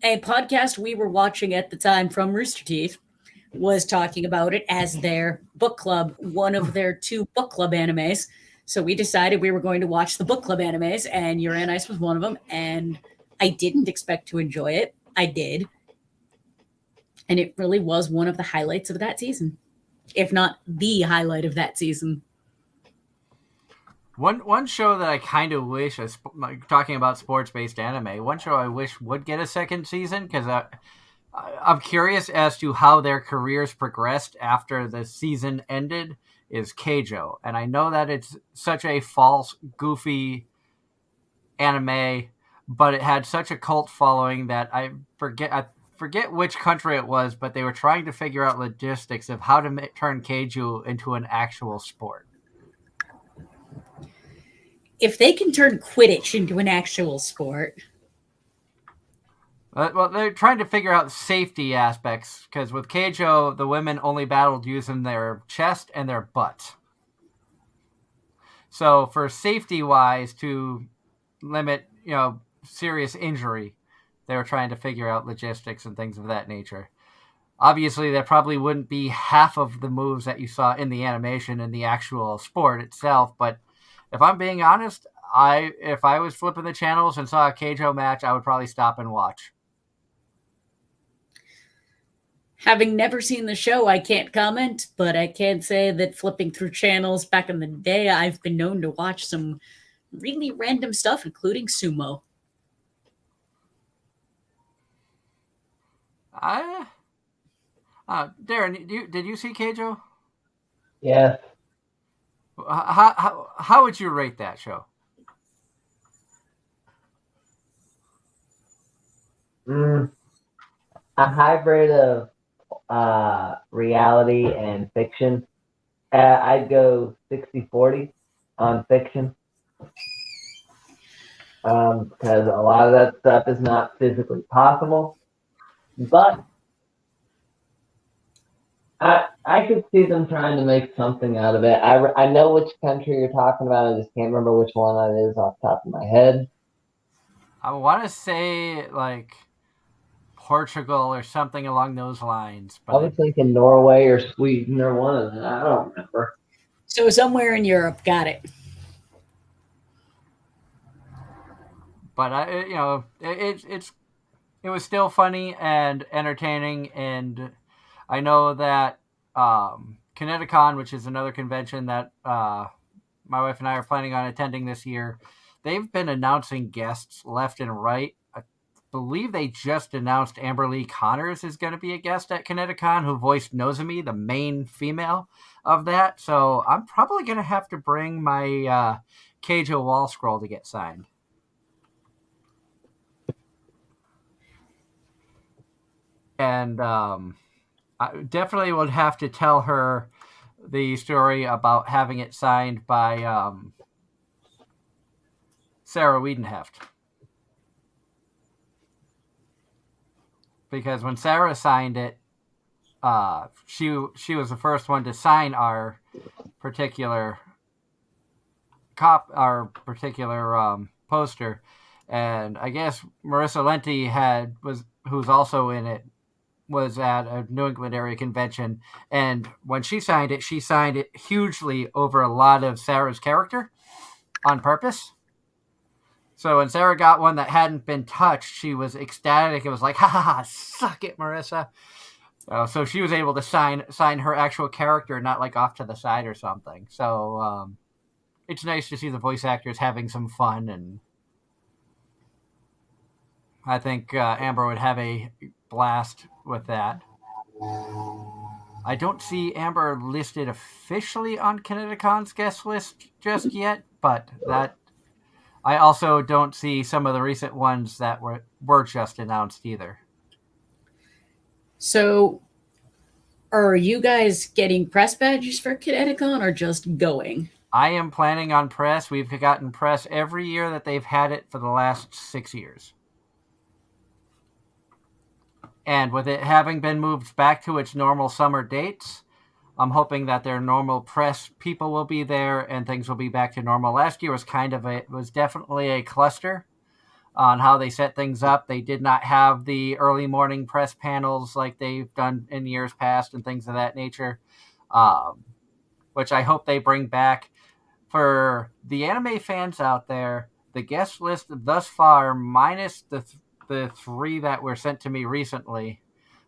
podcast we were watching at the time from Rooster Teeth was talking about it as their book club, one of their 2 book club animes. So we decided we were going to watch the book club animes, and Yuri on Ice was one of them. And I didn't expect to enjoy it. I did. And it really was one of the highlights of that season, if not the highlight of that season. One show that I kind of wish, talking about sports-based anime, one show I wish would get a second season, because I'm curious as to how their careers progressed after the season ended, is Keijo. And I know that it's such a false, goofy anime, but it had such a cult following that I forget which country it was, but they were trying to figure out logistics of how to turn Keijo into an actual sport. If they can turn Quidditch into an actual sport. Well, they're trying to figure out safety aspects, because with Keijo, the women only battled using their chest and their butts. So for safety-wise, to limit, you know, serious injury, they were trying to figure out logistics and things of that nature. Obviously, that probably wouldn't be half of the moves that you saw in the animation in the actual sport itself, but if I'm being honest, if I was flipping the channels and saw a Keijo match, I would probably stop and watch. Having never seen the show, I can't comment, but I can say that flipping through channels back in the day, I've been known to watch some really random stuff, including sumo. Darren, did you see Keijo? Yes. How would you rate that show? A hybrid of reality and fiction. I'd go 60-40 on fiction. Because a lot of that stuff is not physically possible. But I could see them trying to make something out of it. I know which country you're talking about. I just can't remember which one that is off the top of my head. I want to say like Portugal or something along those lines. But I was thinking Norway or Sweden or one of them. I don't remember. So somewhere in Europe, got it. But it was still funny and entertaining, and I know that Kineticon, which is another convention that my wife and I are planning on attending this year, they've been announcing guests left and right. believe they just announced Amber Lee Connors is going to be a guest at Kineticon, who voiced Nozomi, the main female of that. So I'm probably going to have to bring my Keijo wall scroll to get signed. And I definitely would have to tell her the story about having it signed by Sarah Wiedenheft. Because when Sarah signed it, she was the first one to sign our particular poster, and I guess Marissa Lenti who's also in it, was at a New England area convention, and when she signed it hugely over a lot of Sarah's character on purpose. So when Sarah got one that hadn't been touched, she was ecstatic. It was like, ha ha ha, suck it, Marissa. So she was able to sign her actual character, not like off to the side or something. So it's nice to see the voice actors having some fun, and I think Amber would have a blast with that. I don't see Amber listed officially on Kineticon's guest list just yet, but that I also don't see some of the recent ones that were just announced either. So, are you guys getting press badges for Kineticon or just going? I am planning on press. We've gotten press every year that they've had it for the last 6 years. And with it having been moved back to its normal summer dates, I'm hoping that their normal press people will be there and things will be back to normal. Last year was definitely a cluster on how they set things up. They did not have the early morning press panels like they've done in years past and things of that nature, which I hope they bring back. For the anime fans out there, the guest list thus far, minus the three that were sent to me recently,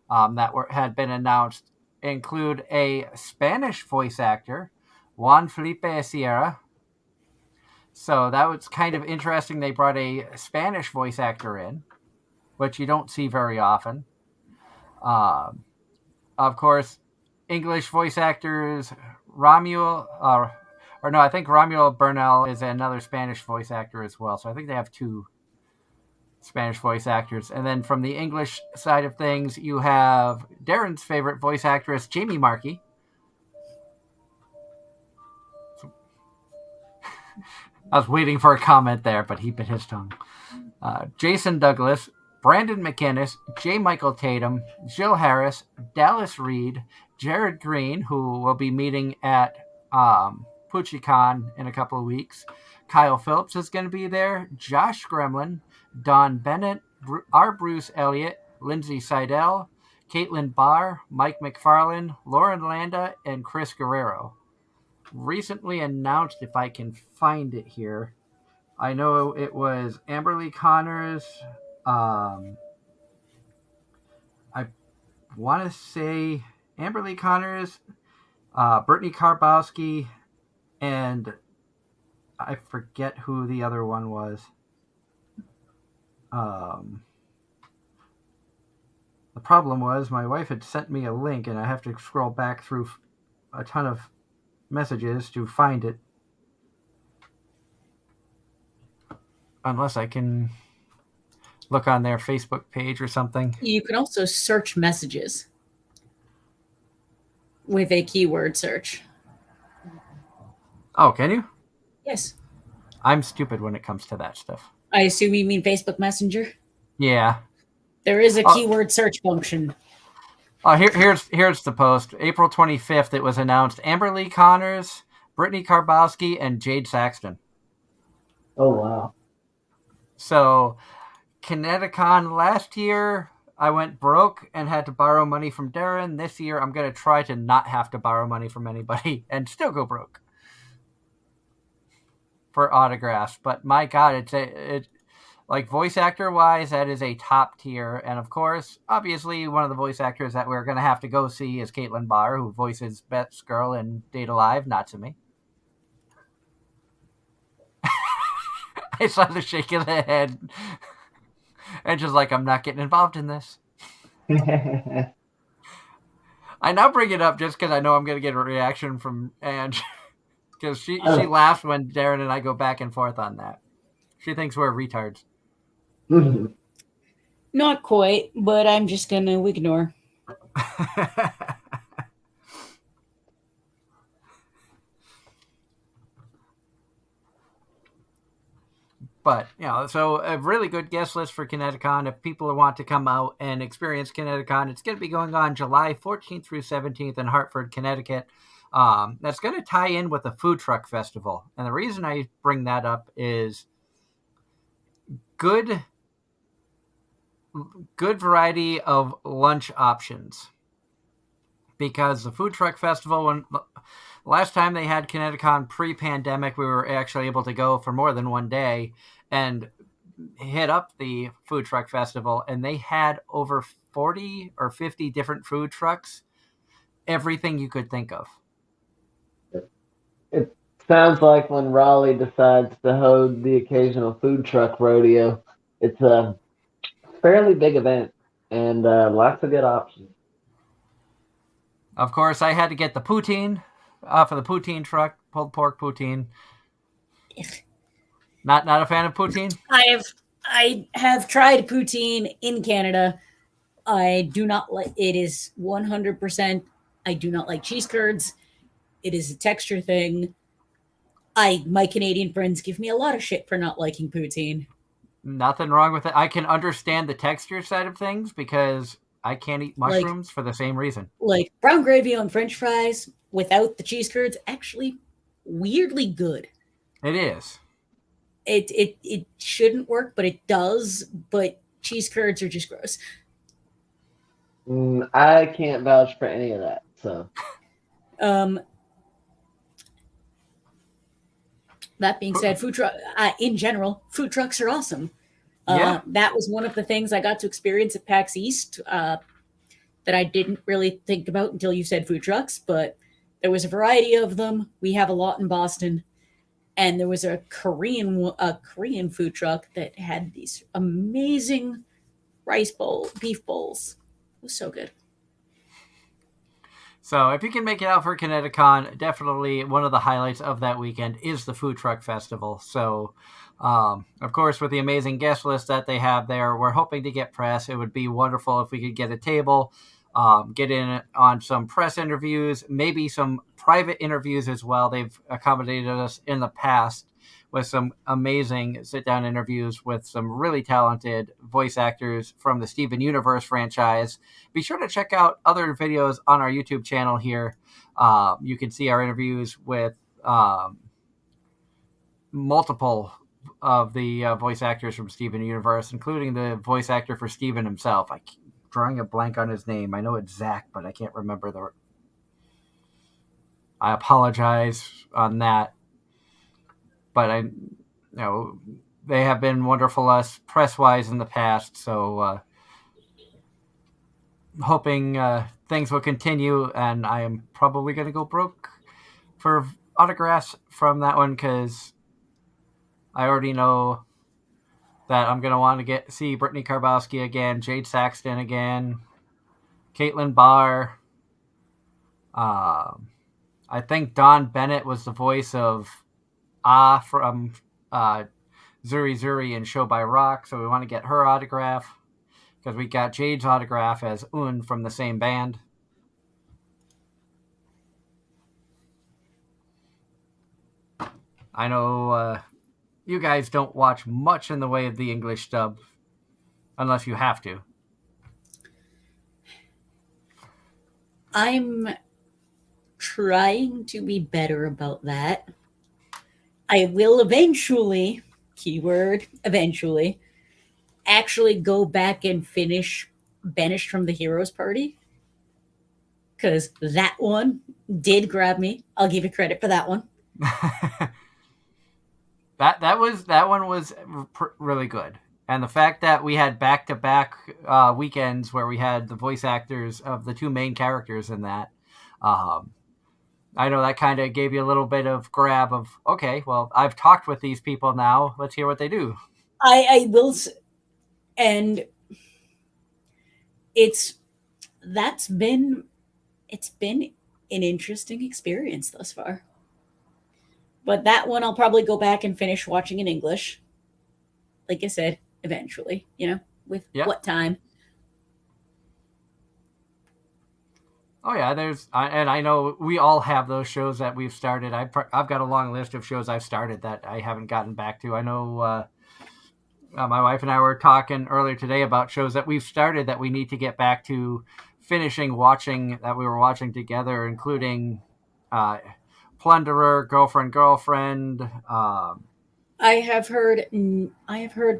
had been announced, include a Spanish voice actor, Juan Felipe Sierra. So that was kind of interesting. They brought a Spanish voice actor in, which you don't see very often. Of course, English voice actors, I think Romuald Bernal is another Spanish voice actor as well. So I think they have two Spanish voice actors. And then from the English side of things, you have Darren's favorite voice actress, Jamie Markey. I was waiting for a comment there, but he bit his tongue. Jason Douglas, Brandon McInnes, J. Michael Tatum, Jill Harris, Dallas Reed, Jared Green, who will be meeting at PucciCon in a couple of weeks. Kyle Phillips is going to be there. Josh Gremlin, Don Bennett, R. Bruce Elliott, Lindsay Seidel, Caitlin Barr, Mike McFarlane, Lauren Landa, and Chris Guerrero. Recently announced, if I can find it here, I know it was Amber Lee Connors. I want to say Amber Lee Connors, Brittany Karbowski, and I forget who the other one was. The problem was my wife had sent me a link, and I have to scroll back through a ton of messages to find it. Unless I can look on their Facebook page or something. You can also search messages with a keyword search. Oh, can you? Yes. I'm stupid when it comes to that stuff. I assume you mean Facebook Messenger? Yeah. There is a keyword search function. Here's the post. April 25th, it was announced Amber Lee Connors, Brittany Karbowski, and Jade Saxton. Oh, wow. So, Kineticon last year, I went broke and had to borrow money from Darren. This year, I'm going to try to not have to borrow money from anybody and still go broke for autographs. But my God, it's like voice actor wise, that is a top tier. And of course, obviously, one of the voice actors that we're going to have to go see is Caitlin Barr, who voices Beth's girl in Date Alive, Natsumi. I saw the shake of the head. And just like, I'm not getting involved in this. I now bring it up just because I know I'm going to get a reaction from Ange. Because she laughs when Darren and I go back and forth on that. She thinks we're retards. Not quite, but I'm just going to ignore. But, so a really good guest list for Kineticon. If people want to come out and experience Kineticon, it's going to be going on July 14th through 17th in Hartford, Connecticut. That's going to tie in with the Food Truck Festival. And the reason I bring that up is good variety of lunch options. Because the Food Truck Festival, when last time they had Kineticon pre-pandemic, we were actually able to go for more than one day and hit up the Food Truck Festival, and they had over 40 or 50 different food trucks, everything you could think of. It sounds like when Raleigh decides to hold the occasional food truck rodeo, it's a fairly big event and lots of good options. Of course, I had to get the poutine off of the poutine truck, pulled pork poutine. Not a fan of poutine? I have tried poutine in Canada. I do not like it. Is 100%. I do not like cheese curds. It is a texture thing. My Canadian friends give me a lot of shit for not liking poutine. Nothing wrong with it. I can understand the texture side of things because I can't eat mushrooms for the same reason. Like brown gravy on French fries without the cheese curds, actually weirdly good. It is. It shouldn't work, but it does. But cheese curds are just gross. I can't vouch for any of that. So, that being said, in general, food trucks are awesome. That was one of the things I got to experience at PAX East that I didn't really think about until you said food trucks, but there was a variety of them. We have a lot in Boston, and there was a Korean food truck that had these amazing beef bowls. It was so good. So if you can make it out for Kineticon, definitely one of the highlights of that weekend is the Food Truck Festival. So, of course, with the amazing guest list that they have there, we're hoping to get press. It would be wonderful if we could get a table, get in on some press interviews, maybe some private interviews as well. They've accommodated us in the past with some amazing sit-down interviews with some really talented voice actors from the Steven Universe franchise. Be sure to check out other videos on our YouTube channel here. You can see our interviews with multiple of the voice actors from Steven Universe, including the voice actor for Steven himself. I'm drawing a blank on his name. I know it's Zach, but I can't remember I apologize on that. But they have been wonderful us press-wise in the past, so hoping things will continue, and I am probably going to go broke for autographs from that one because I already know that I'm going to want to see Brittany Karbowski again, Jade Saxton again, Caitlin Barr. I think Dawn Bennett was the voice of from Zuri Zuri and Show by Rock, so we want to get her autograph because we got Jade's autograph as Un from the same band. I know you guys don't watch much in the way of the English dub unless you have to. I'm trying to be better about that. I will eventually, keyword eventually, actually go back and finish Banished from the Heroes Party. Because that one did grab me. I'll give you credit for that one. that one was really good. And the fact that we had back-to-back weekends where we had the voice actors of the two main characters in that, I know that kind of gave you a little bit of grab of, okay, well, I've talked with these people now. Let's hear what they do. I will And it's been an interesting experience thus far. But that one I'll probably go back and finish watching in English. Like I said, eventually, with what time. Oh yeah, and I know we all have those shows that we've started. I've got a long list of shows I've started that I haven't gotten back to. I know my wife and I were talking earlier today about shows that we've started that we need to get back to finishing watching, that we were watching together, including Plunderer, Girlfriend. I have heard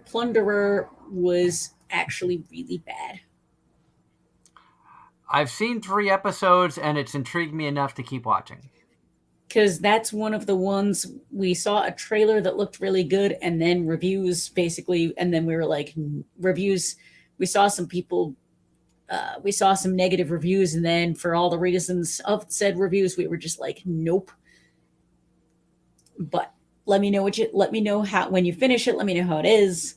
Plunderer was actually really bad. I've seen 3 episodes, and it's intrigued me enough to keep watching. Because that's one of the ones we saw a trailer that looked really good, and then reviews basically, and then we were like, reviews. We saw some people, we saw some negative reviews, and then for all the reasons of said reviews, we were just like, nope. But let me know how, when you finish it, let me know how it is.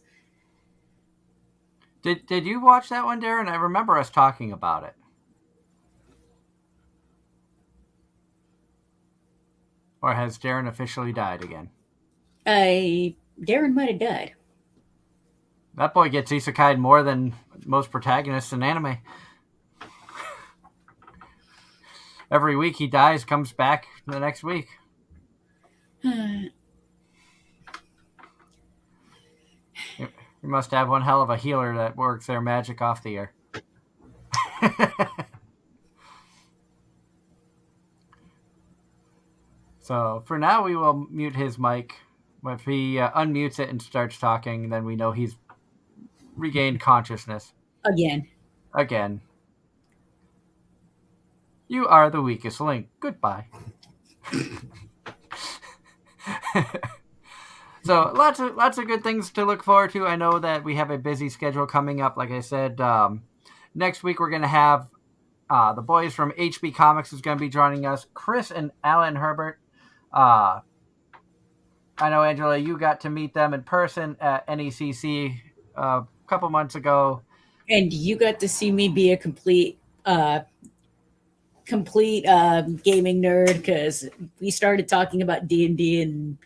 Did you watch that one, Darren? I remember us talking about it. Or has Darren officially died again? Darren might have died. That boy gets isekai'd more than most protagonists in anime. Every week he dies, comes back the next week. You must have one hell of a healer that works their magic off the air. So for now, we will mute his mic. If he unmutes it and starts talking, then we know he's regained consciousness. Again. You are the weakest link. Goodbye. So lots of good things to look forward to. I know that we have a busy schedule coming up. Like I said, next week we're going to have the boys from HB Comics is going to be joining us. Chris and Alan Herbert. I know, Angela, you got to meet them in person at NECC a couple months ago. And you got to see me be a complete gaming nerd, because we started talking about D&D, and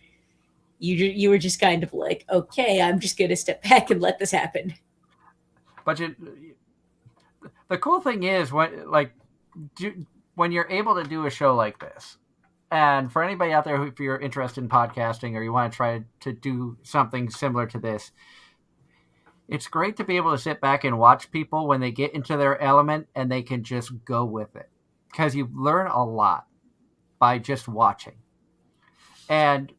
you were just kind of like, okay, I'm just going to step back and let this happen. But the cool thing is, when you're able to do a show like this, and for anybody out there, if you're interested in podcasting or you want to try to do something similar to this, it's great to be able to sit back and watch people when they get into their element and they can just go with it. Because you learn a lot by just watching. And,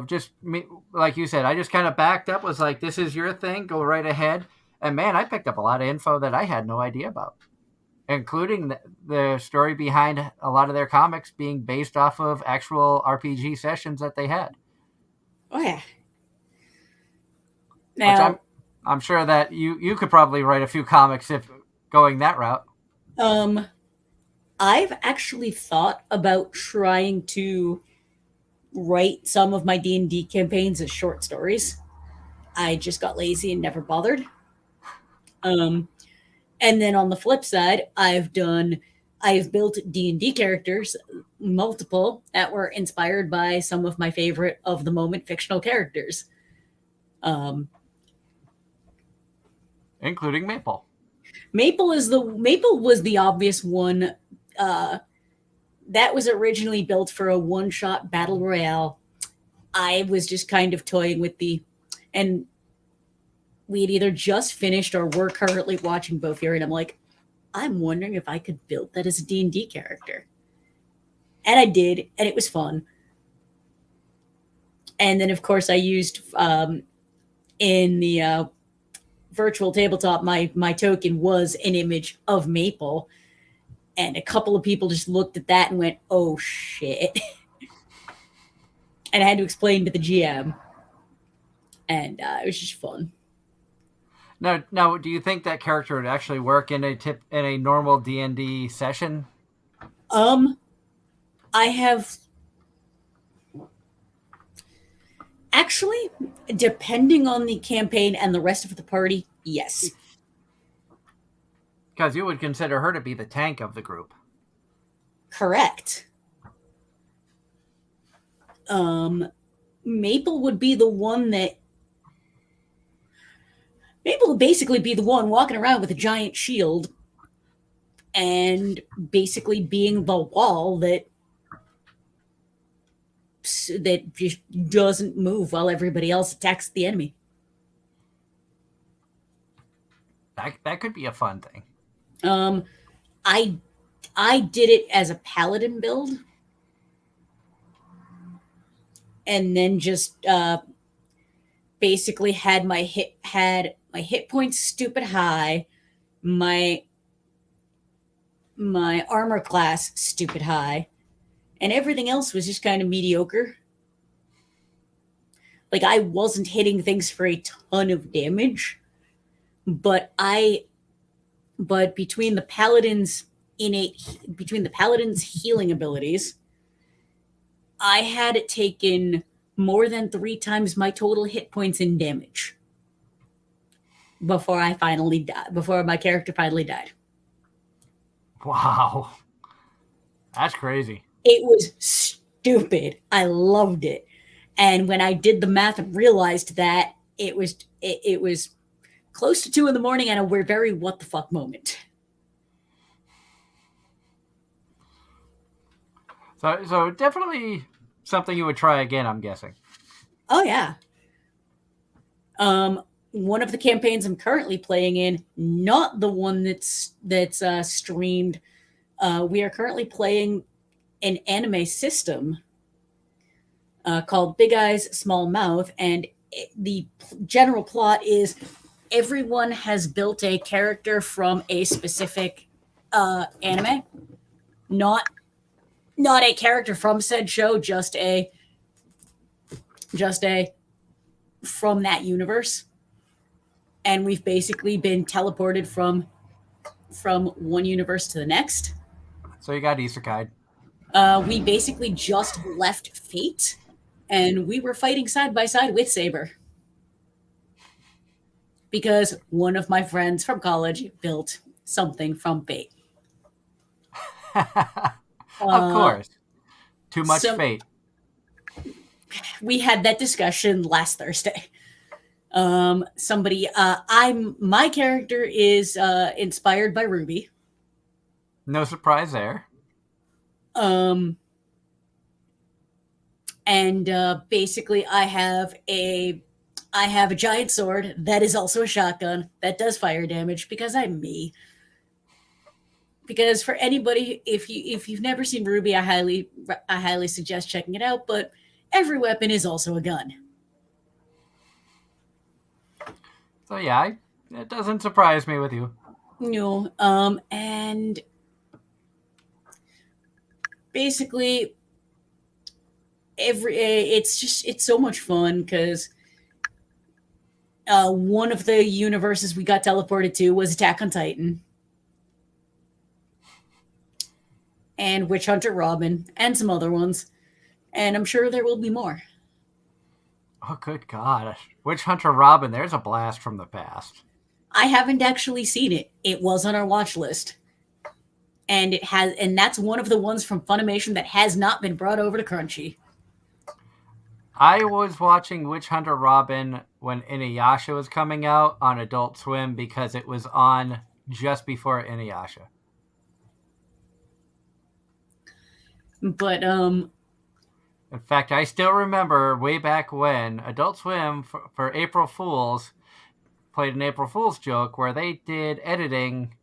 just me, like you said, I just kind of backed up, was like, this is your thing, go right ahead. And man, I picked up a lot of info that I had no idea about, including the story behind a lot of their comics being based off of actual RPG sessions that they had. Oh, yeah. Now, which I'm sure that you could probably write a few comics if going that route. I've actually thought about trying to write some of my D&D campaigns as short stories. I just got lazy and never bothered. And then on the flip side, I've built D&D characters, multiple, that were inspired by some of my favorite of the moment fictional characters. Including Maple. Maple was the obvious one. That was originally built for a one-shot battle royale. I was just kind of toying with and we had either just finished or were currently watching both here, and I'm like, I'm wondering if I could build that as a D&D character. And I did, and it was fun. And then, of course, I used in the virtual tabletop, my token was an image of Maple. And a couple of people just looked at that and went, oh, shit. And I had to explain to the GM. And it was just fun. Now, do you think that character would actually work in a normal D&D session? I have actually, depending on the campaign and the rest of the party, Yes. Because you would consider her to be the tank of the group. Correct. Maple would be the one that... Maple would basically be the one walking around with a giant shield and basically being the wall that just doesn't move while everybody else attacks the enemy. That could be a fun thing. I did it as a paladin build, and then just basically had my hit points stupid high, my armor class stupid high, and everything else was just kind of mediocre. Like, I wasn't hitting things for a ton of damage, but between the paladin's healing abilities, I had it taken more than 3 times my total hit points in damage before my character finally died. Wow. That's crazy. It was stupid. I loved it. And when I did the math and realized that, it was close to 2 a.m. and a very what the fuck moment. So definitely something you would try again, I'm guessing. Oh yeah. One of the campaigns I'm currently playing in, not the one that's streamed. We are currently playing an anime system called Big Eyes, Small Mouth, and the general plot is everyone has built a character from a specific anime, not a character from said show, just a from that universe. And we've basically been teleported from one universe to the next. So you got isekai. We basically just left Fate, and we were fighting side by side with Saber. Because one of my friends from college built something from Fate. Of course. Too much Fate. We had that discussion last Thursday. My character is inspired by Ruby. No surprise there. And basically I have a giant sword that is also a shotgun that does fire damage because I'm me. Because for anybody, if you've never seen Ruby, I highly suggest checking it out, but every weapon is also a gun. So yeah, it doesn't surprise me with you. No, and basically it's so much fun because one of the universes we got teleported to was Attack on Titan. And Witch Hunter Robin, and some other ones. And I'm sure there will be more. Oh, good God. Witch Hunter Robin, there's a blast from the past. I haven't actually seen it. It was on our watch list. And that's one of the ones from Funimation that has not been brought over to Crunchy. I was watching Witch Hunter Robin when Inuyasha was coming out on Adult Swim because it was on just before Inuyasha. But in fact, I still remember way back when Adult Swim for April Fools played an April Fool's joke where they did editing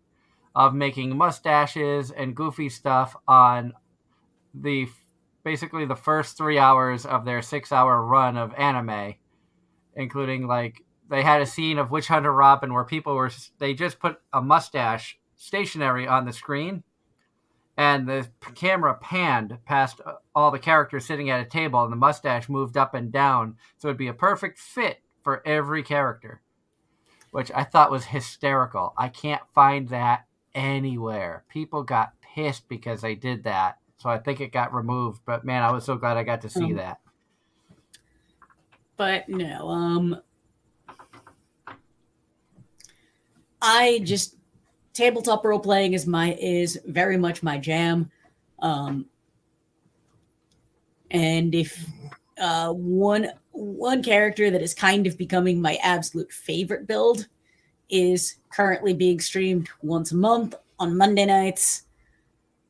of making mustaches and goofy stuff on basically the first 3 hours of their 6-hour run of anime, including like they had a scene of Witch Hunter Robin where they just put a mustache stationary on the screen. And the camera panned past all the characters sitting at a table, and the mustache moved up and down. So it'd be a perfect fit for every character, which I thought was hysterical. I can't find that anywhere. People got pissed because I did that. So I think it got removed. But man, I was so glad I got to see that. But no, tabletop role playing is very much my jam. And if one character that is kind of becoming my absolute favorite build is currently being streamed once a month on Monday nights.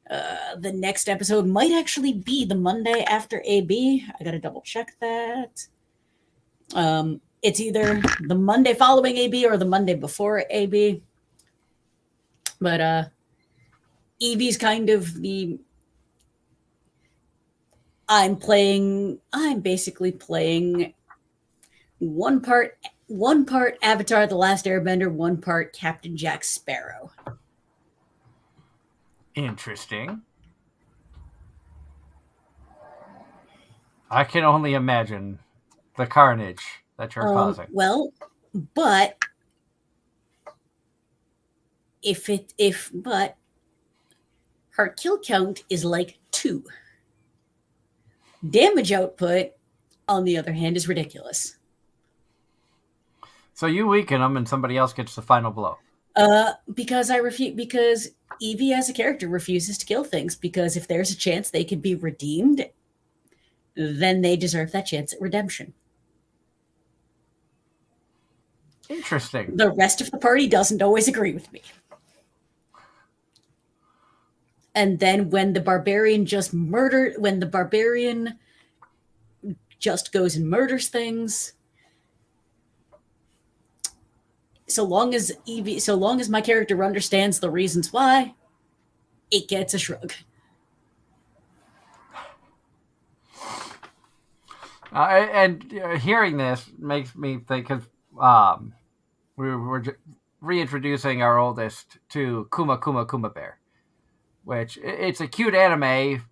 The next episode might actually be the Monday after AB. I gotta double check that. It's either the Monday following AB or the Monday before AB. But EV's kind of the I'm basically playing one part Avatar The Last Airbender, one part Captain Jack Sparrow. Interesting. I can only imagine the carnage that you're causing. Well, but but her kill count is like 2. Damage output, on the other hand, is ridiculous. So you weaken them and somebody else gets the final blow. Because Evie as a character refuses to kill things, because if there's a chance they could be redeemed, then they deserve that chance at redemption. Interesting. The rest of the party doesn't always agree with me. And then when the barbarian just goes and murders things, so long as my character understands the reasons why, it gets a shrug. Hearing this makes me think, because we're reintroducing our oldest to Kuma Kuma Kuma Bear, which it's a cute anime.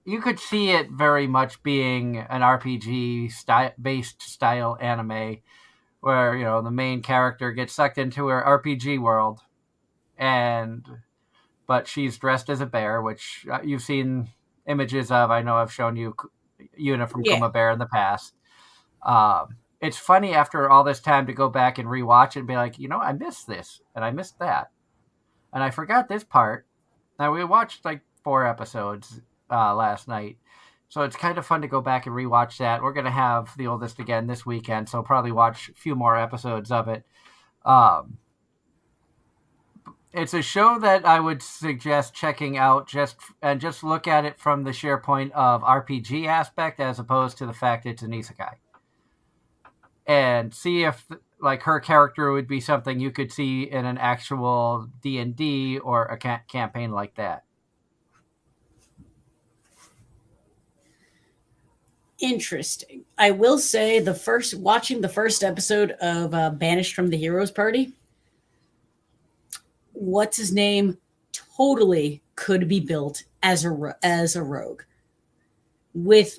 You could see it very much being an RPG-based style anime, where the main character gets sucked into her RPG world, but she's dressed as a bear, which you've seen images of. I know I've shown you Yuna from Kuma Bear in the past. It's funny after all this time to go back and rewatch it and be like, I missed this and I missed that, and I forgot this part. Now, we watched like 4 episodes last night, so it's kind of fun to go back and rewatch that. We're going to have the oldest again this weekend, so probably watch a few more episodes of it. It's a show that I would suggest checking out, just look at it from the sheer point of RPG aspect, as opposed to the fact it's an isekai, and see if like her character would be something you could see in an actual D&D or a campaign like that. Interesting. I will say watching the first episode of Banished from the Heroes Party, what's his name totally could be built as a rogue, with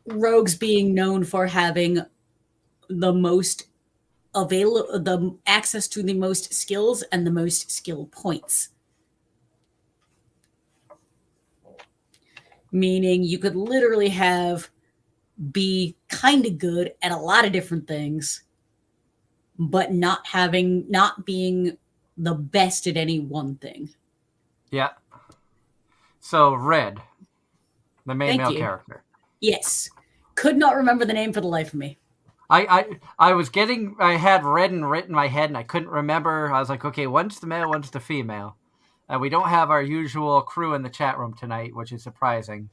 rogues being known for having the access to the most skills and the most skill points. Meaning you could literally be kind of good at a lot of different things, but not being the best at any one thing. Yeah. So Red, the main male character. Yes. Could not remember the name for the life of me. I had Red and written in my head and I couldn't remember. I was like, okay, one's the male, one's the female. And we don't have our usual crew in the chat room tonight, which is surprising,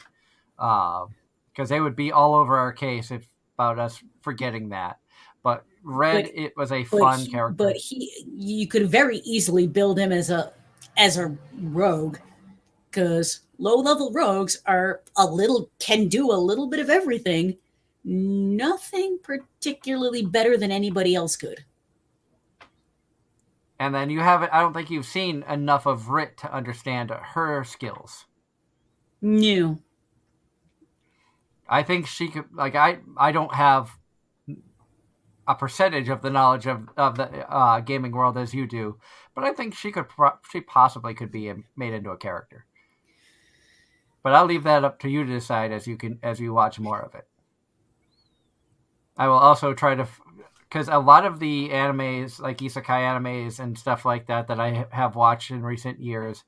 because they would be all over our case about us forgetting that. But Red, it was a fun character. But you could very easily build him as a rogue, because low-level rogues can do a little bit of everything. Nothing particularly better than anybody else could. And then I don't think you've seen enough of Rit to understand her skills. No. I think she could, I don't have a percentage of the knowledge of the gaming world as you do, but I think she possibly could be made into a character. But I'll leave that up to you to decide as you watch more of it. I will also try to because a lot of the animes, like isekai animes and stuff like that, that I have watched in recent years,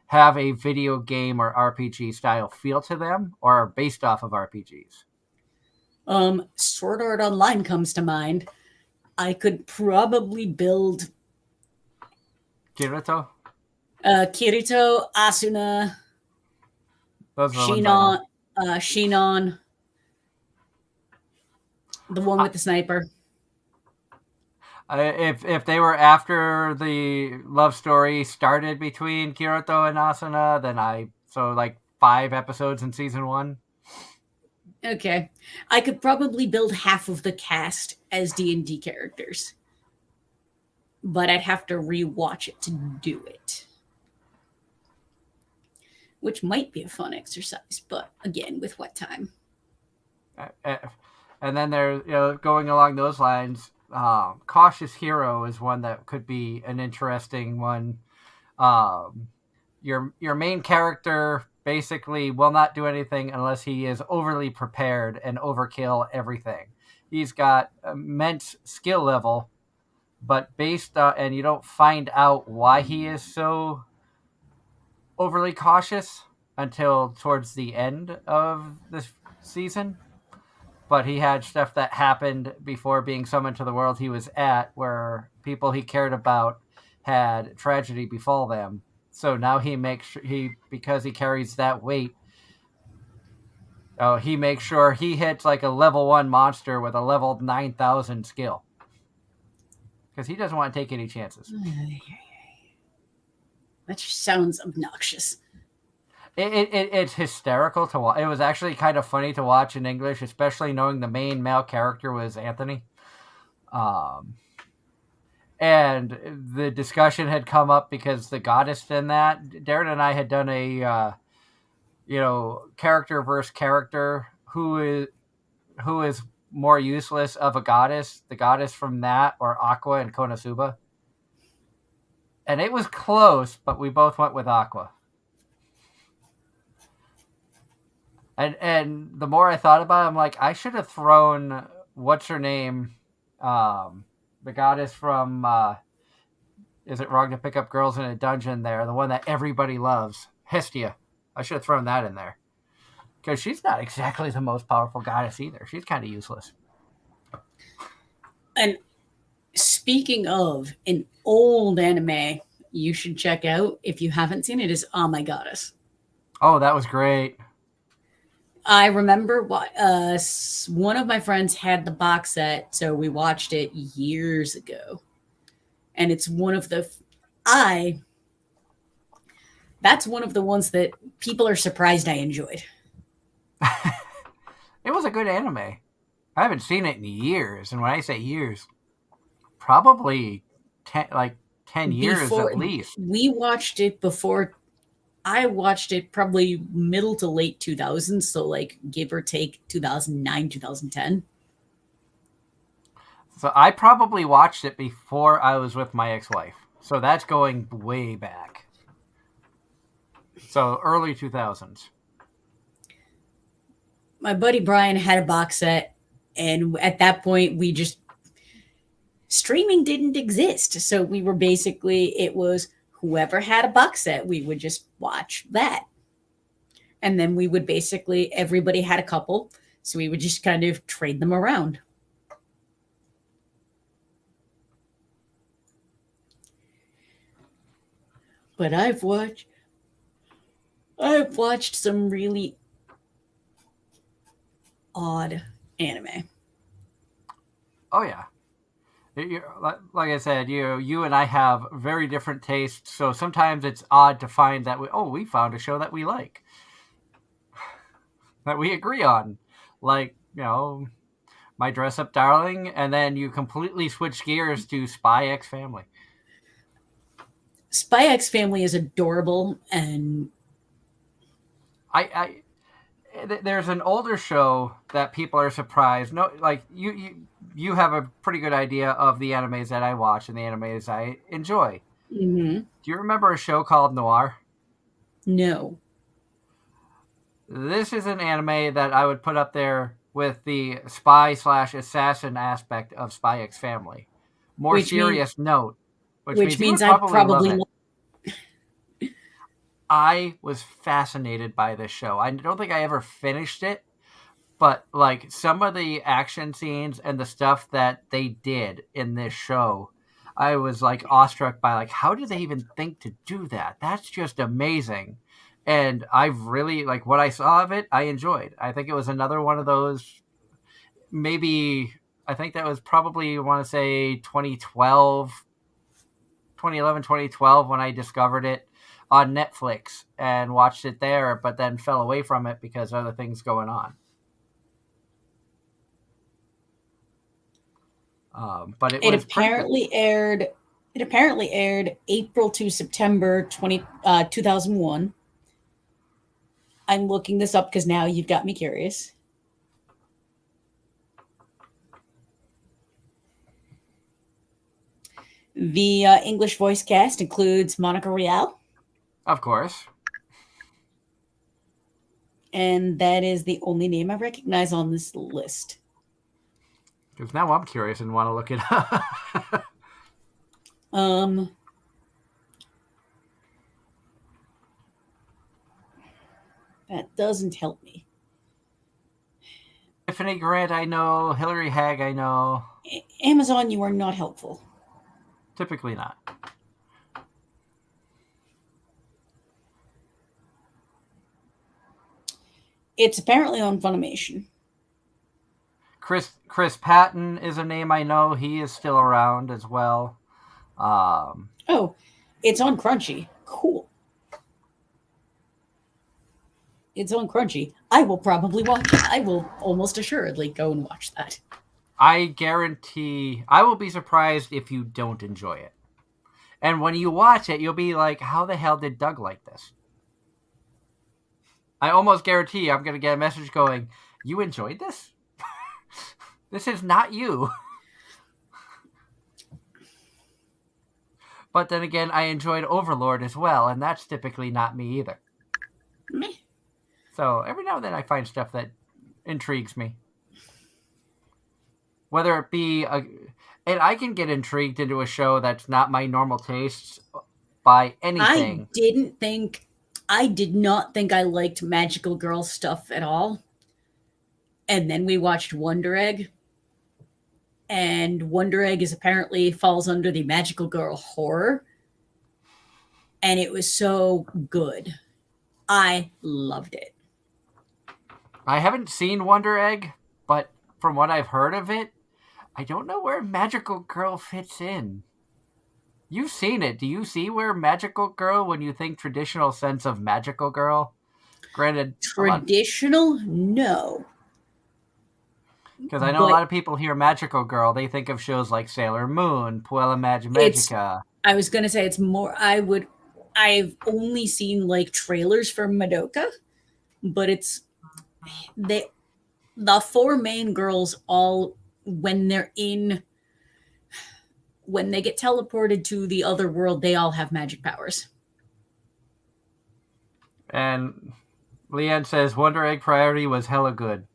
have a video game or RPG style feel to them, or are based off of RPGs. Sword Art Online comes to mind. I could probably build Kirito? Kirito, Asuna, Those are the ones I know. Shinon, the one with the sniper. If they were after the love story started between Kirito and Asuna, then so like 5 episodes in season 1. Okay, I could probably build half of the cast as D&D characters, but I'd have to rewatch it to do it, which might be a fun exercise. But again, with what time? And then there, going along those lines, Cautious Hero is one that could be an interesting one. Your main character basically will not do anything unless he is overly prepared and overkill everything. He's got immense skill level, but and you don't find out why he is so overly cautious until towards the end of this season. But he had stuff that happened before being summoned to the world he was at, where people he cared about had tragedy befall them. So now he makes because he carries that weight, he makes sure he hits like a level 1 monster with a level 9,000 skill, because he doesn't want to take any chances. That just sounds obnoxious. It's hysterical to watch. It was actually kind of funny to watch in English, especially knowing the main male character was Anthony. And the discussion had come up because the goddess in that, Darren and I had done a, character versus character, who is more useless of a goddess, the goddess from that or Aqua and Konosuba. And it was close, but we both went with Aqua. And the more I thought about it, I'm like, I should have thrown, what's her name, the goddess from, Is It Wrong to Pick Up Girls in a Dungeon there, the one that everybody loves, Hestia. I should have thrown that in there. Because she's not exactly the most powerful goddess either. She's kind of useless. And speaking of an old anime you should check out, if you haven't seen it, is Oh My Goddess. Oh, that was great. I remember one of my friends had the box set, so we watched it years ago. And it's one of that's one of the ones that people are surprised I enjoyed. It was a good anime. I haven't seen it in years. And when I say years, probably 10 years at least. We watched it before. I watched it probably middle to late 2000s, so like give or take 2009, 2010. So I probably watched it before I was with my ex-wife. So that's going way back. So early 2000s. My buddy Brian had a box set, and at that point streaming didn't exist. So we were it was whoever had a box set, we would just watch that. And then we would everybody had a couple, so we would just kind of trade them around. But I've watched some really odd anime. Oh yeah. Like I said, you and I have very different tastes, so sometimes it's odd to find that we found a show that we like, that we agree on, like My Dress Up Darling, and then you completely switch gears to Spy X Family. Spy X Family is adorable, and there's an older show that people are surprised. No, like you have a pretty good idea of the animes that I watch and the animes I enjoy. Mm-hmm. Do you remember a show called Noir? No. This is an anime that I would put up there with the spy/assassin aspect of Spy X Family. More Which serious note, which means you would means I'd probably love probably it. I was fascinated by this show. I don't think I ever finished it, but like some of the action scenes and the stuff that they did in this show, I was like awestruck by like how did they even think to do that? That's just amazing. And I've really like what I saw of it, I enjoyed. I think it was another one of those maybe I think that was probably I want to say 2011, 2012 when I discovered it on Netflix and watched it there, but then fell away from it because other things going on. But it was apparently aired. It apparently aired April to September 2001. I'm looking this up because now you've got me curious. The English voice cast includes Monica Rial. Of course. And that is the only name I recognize on this list. Because now I'm curious and want to look it up. That doesn't help me. Tiffany Grant, I know. Hilary Hagg, I know. Amazon, you are not helpful. Typically not. It's apparently on Funimation. Chris Patton is a name I know. He is still around as well. Oh, it's on Crunchy. Cool. It's on Crunchy. I will probably watch it. I will almost assuredly go and watch that. I guarantee I will be surprised if you don't enjoy it. And when you watch it, you'll be like, how the hell did Doug like this? I almost guarantee I'm going to get a message going, you enjoyed this? This is not you. But then again, I enjoyed Overlord as well, and that's typically not me either. Meh. So every now and then I find stuff that intrigues me. Whether it be and I can get intrigued into a show that's not my normal tastes by anything. I did not think I liked magical girl stuff at all. And then we watched Wonder Egg. And Wonder Egg is apparently falls under the magical girl horror. And it was so good. I loved it. I haven't seen Wonder Egg, but from what I've heard of it, I don't know where Magical Girl fits in. You've seen it. Do you see where Magical Girl, when you think traditional sense of Magical Girl? Granted, traditional? No. Because I know a lot of people hear Magical Girl, they think of shows like Sailor Moon, Puella Magica. I was going to say it's more, I've only seen like trailers for Madoka, but it's, the four main girls all, when they get teleported to the other world, they all have magic powers. And Leanne says Wonder Egg Priority was hella good.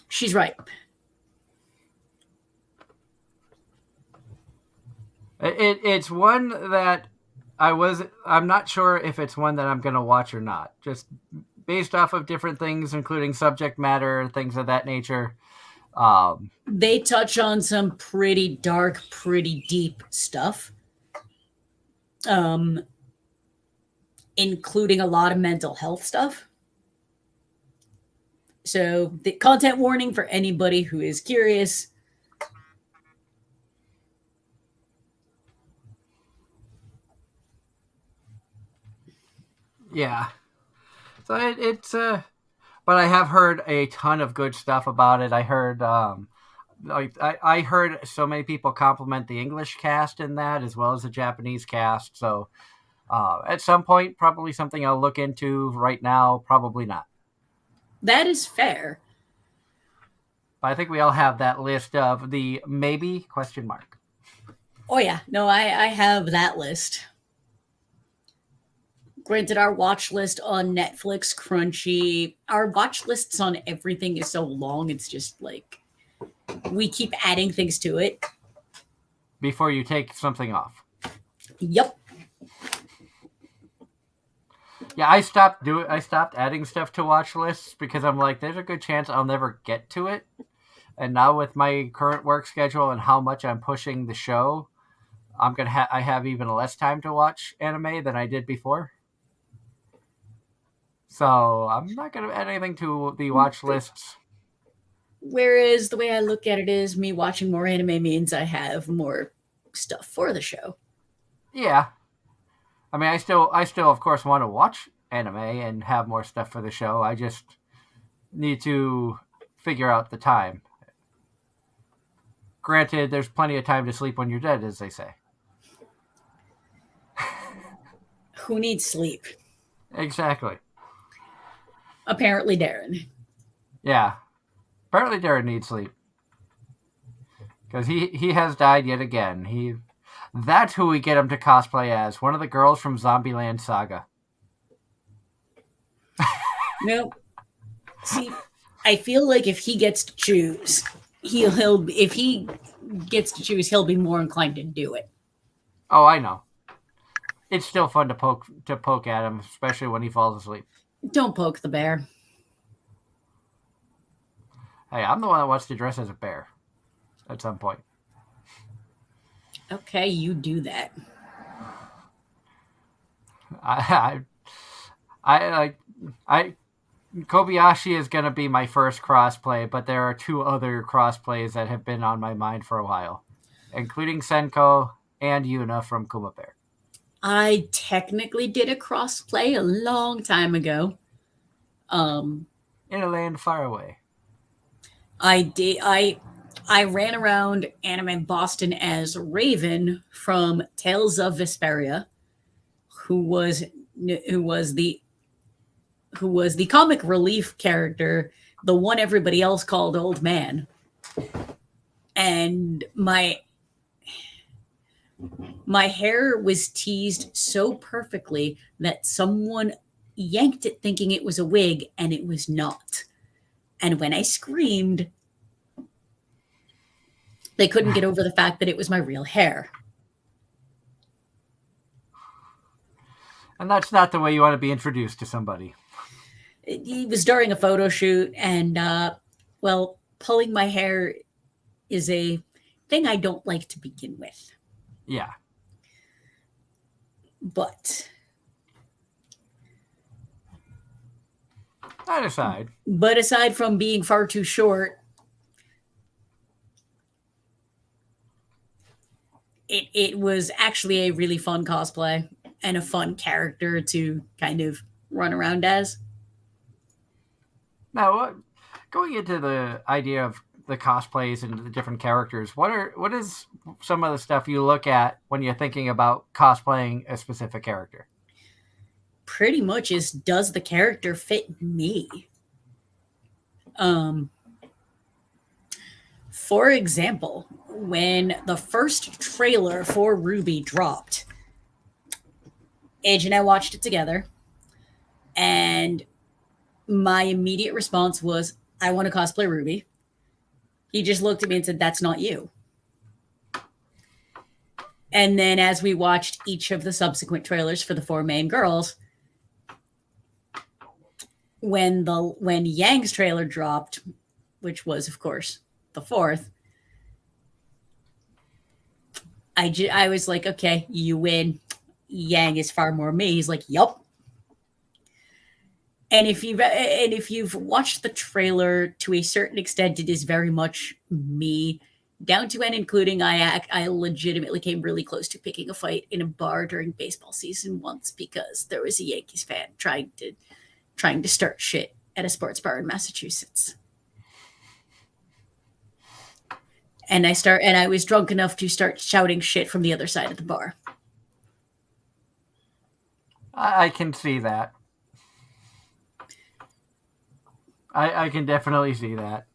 She's right. It's one that I'm not sure if it's one that I'm going to watch or not. Just based off of different things, including subject matter, things of that nature. They touch on some pretty dark, pretty deep stuff. Including a lot of mental health stuff. So the content warning for anybody who is curious. Yeah. So it's but I have heard a ton of good stuff about it. I heard I heard so many people compliment the English cast in that as well as the Japanese cast. So at some point, probably something I'll look into. Right now, probably not. That is fair. But I think we all have that list of the maybe ? Oh yeah, no, I have that list. Granted, our watch list on Netflix, Crunchy, our watch lists on everything is so long. It's just like we keep adding things to it. Before you take something off. Yep. Yeah, I stopped adding stuff to watch lists because I'm like, there's a good chance I'll never get to it. And now with my current work schedule and how much I'm pushing the show, I have even less time to watch anime than I did before. So I'm not gonna add anything to the watch lists. Whereas the way I look at it is me watching more anime means I have more stuff for the show. Yeah. I mean, I still of course want to watch anime and have more stuff for the show. I just need to figure out the time. Granted, there's plenty of time to sleep when you're dead, as they say. Who needs sleep? Exactly. Apparently, Darren. Yeah. Apparently Darren needs sleep. Because he has died yet again. That's who we get him to cosplay as. One of the girls from Zombieland Saga. No. See, I feel like if he gets to choose, he'll be more inclined to do it. Oh, I know. It's still fun to poke at him, especially when he falls asleep. Don't poke the bear. Hey, I'm the one that wants to dress as a bear at some point. Okay, you do that. Kobayashi is going to be my first crossplay, but there are two other crossplays that have been on my mind for a while, including Senko and Yuna from Kuma Bear. I technically did a crossplay a long time ago. In a land far away. I did. I ran around Anime Boston as Raven from Tales of Vesperia, who was the comic relief character, the one everybody else called Old Man. And my hair was teased so perfectly that someone yanked it thinking it was a wig, and it was not. And when I screamed, they couldn't get over the fact that it was my real hair. And that's not the way you want to be introduced to somebody. It was during a photo shoot, and pulling my hair is a thing I don't like to begin with. Yeah. But aside from being far too short, it was actually a really fun cosplay and a fun character to kind of run around as. Now, going into the idea of the cosplays and the different characters, what is some of the stuff you look at when you're thinking about cosplaying a specific character? Pretty much is, does the character fit me? For example, when the first trailer for Ruby dropped, Edge and I watched it together, and my immediate response was, I want to cosplay Ruby. He just looked at me and said, that's not you. And then as we watched each of the subsequent trailers for the four main girls, when Yang's trailer dropped, which was, of course, the fourth, I was like, okay, you win. Yang is far more me. He's like, yup. And if you've watched the trailer, to a certain extent, it is very much me, down to and including I legitimately came really close to picking a fight in a bar during baseball season once because there was a Yankees fan trying to start shit at a sports bar in Massachusetts. And I was drunk enough to start shouting shit from the other side of the bar. I can see that. I can definitely see that.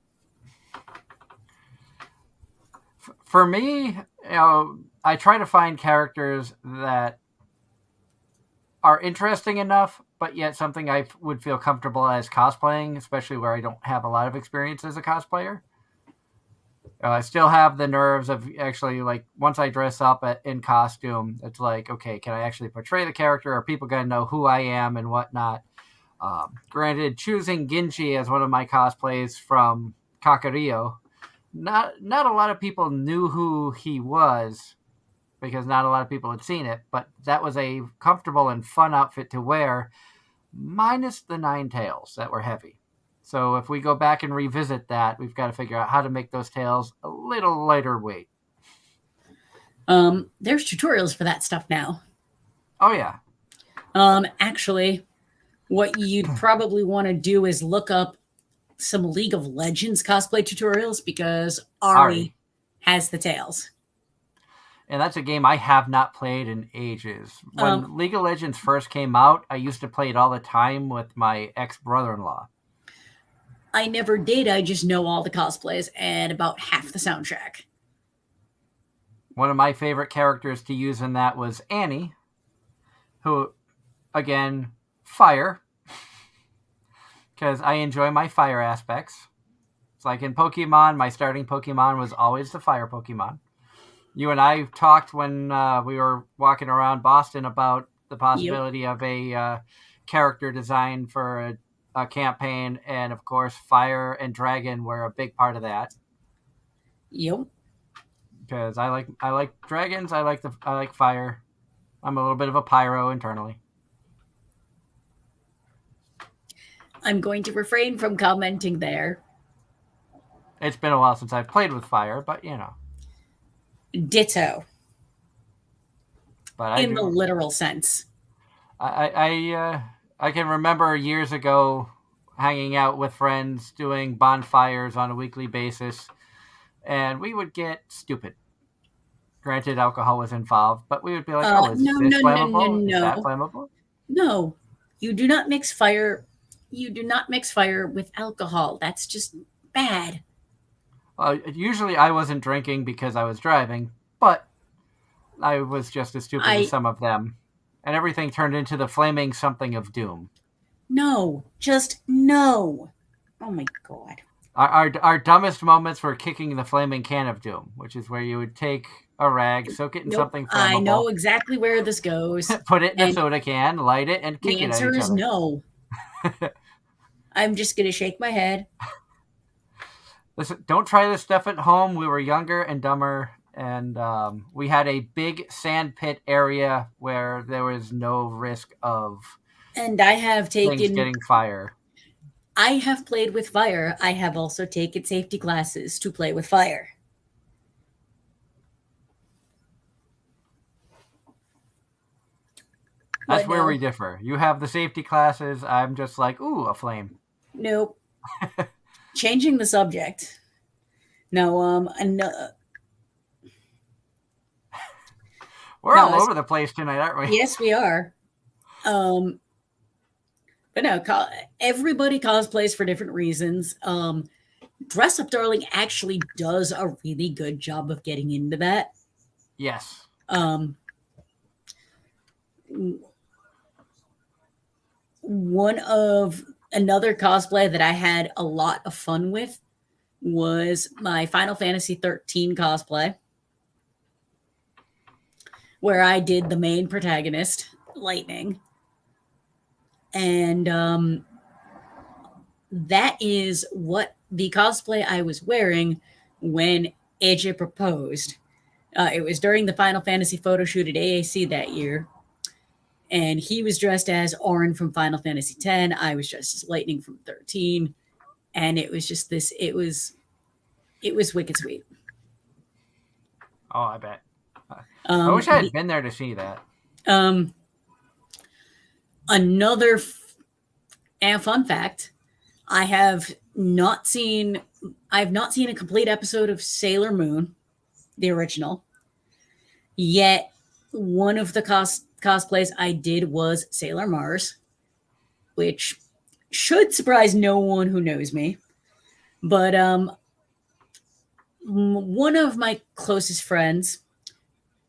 For me, I try to find characters that are interesting enough, but yet something I would feel comfortable as cosplaying, especially where I don't have a lot of experience as a cosplayer. I still have the nerves of actually, like, once I dress up in costume, it's like, okay, can I actually portray the character? Are people going to know who I am and whatnot? Granted, choosing Genji as one of my cosplays from Kakario, not a lot of people knew who he was because not a lot of people had seen it, but that was a comfortable and fun outfit to wear, minus the 9 tails that were heavy. So if we go back and revisit that, we've got to figure out how to make those tails a little lighter weight. There's tutorials for that stuff now. Oh, yeah. Actually, what you'd probably want to do is look up some League of Legends cosplay tutorials because Ari has the tails. And that's a game I have not played in ages. When League of Legends first came out, I used to play it all the time with my ex-brother-in-law. I never did. I just know all the cosplays and about half the soundtrack. One of my favorite characters to use in that was Annie, who, again, fire. Because I enjoy my fire aspects. It's like in Pokemon, my starting Pokemon was always the fire Pokemon. You and I talked when we were walking around Boston about the possibility of a character design for a campaign, and of course, fire and dragon were a big part of that. Yep. Because I like dragons. I like fire. I'm a little bit of a pyro internally. I'm going to refrain from commenting there. It's been a while since I've played with fire, but you know. Ditto. But in the literal sense. I can remember years ago hanging out with friends doing bonfires on a weekly basis, and we would get stupid. Granted, alcohol was involved, but we would be like, "Oh, is this flammable? Is that flammable?" No, you do not mix fire. You do not mix fire with alcohol. That's just bad. Usually, I wasn't drinking because I was driving, but I was just as stupid as some of them, and everything turned into the flaming something of doom. No, just no. Oh my god. Our dumbest moments were kicking the flaming can of doom, which is where you would take a rag, soak it in something flammable. I know exactly where this goes. Put it in a soda can, light it, and kick it at each other. The answer is no. I'm just going to shake my head. Listen, don't try this stuff at home. We were younger and dumber, and we had a big sand pit area where there was no risk of and I have taken things getting fire. I have played with fire. I have also taken safety classes to play with fire. That's where we differ. You have the safety classes. I'm just like, ooh, a flame. Nope. Changing the subject. No, we're all over the place tonight, aren't we? Yes, we are. But no, everybody cosplays for different reasons. Dress Up Darling actually does a really good job of getting into that. Yes. Another cosplay that I had a lot of fun with was my Final Fantasy 13 cosplay, where I did the main protagonist, Lightning. And that is what the cosplay I was wearing when AJ proposed. It was during the Final Fantasy photo shoot at AAC that year. And he was dressed as Auron from Final Fantasy X. I was dressed as Lightning from 13. And it was just this, it was wicked sweet. Oh, I bet. I wish I had been there to see that. Another fun fact, I have not seen a complete episode of Sailor Moon, the original. Yet one of the cosplays I did was Sailor Mars, which should surprise no one who knows me. But one of my closest friends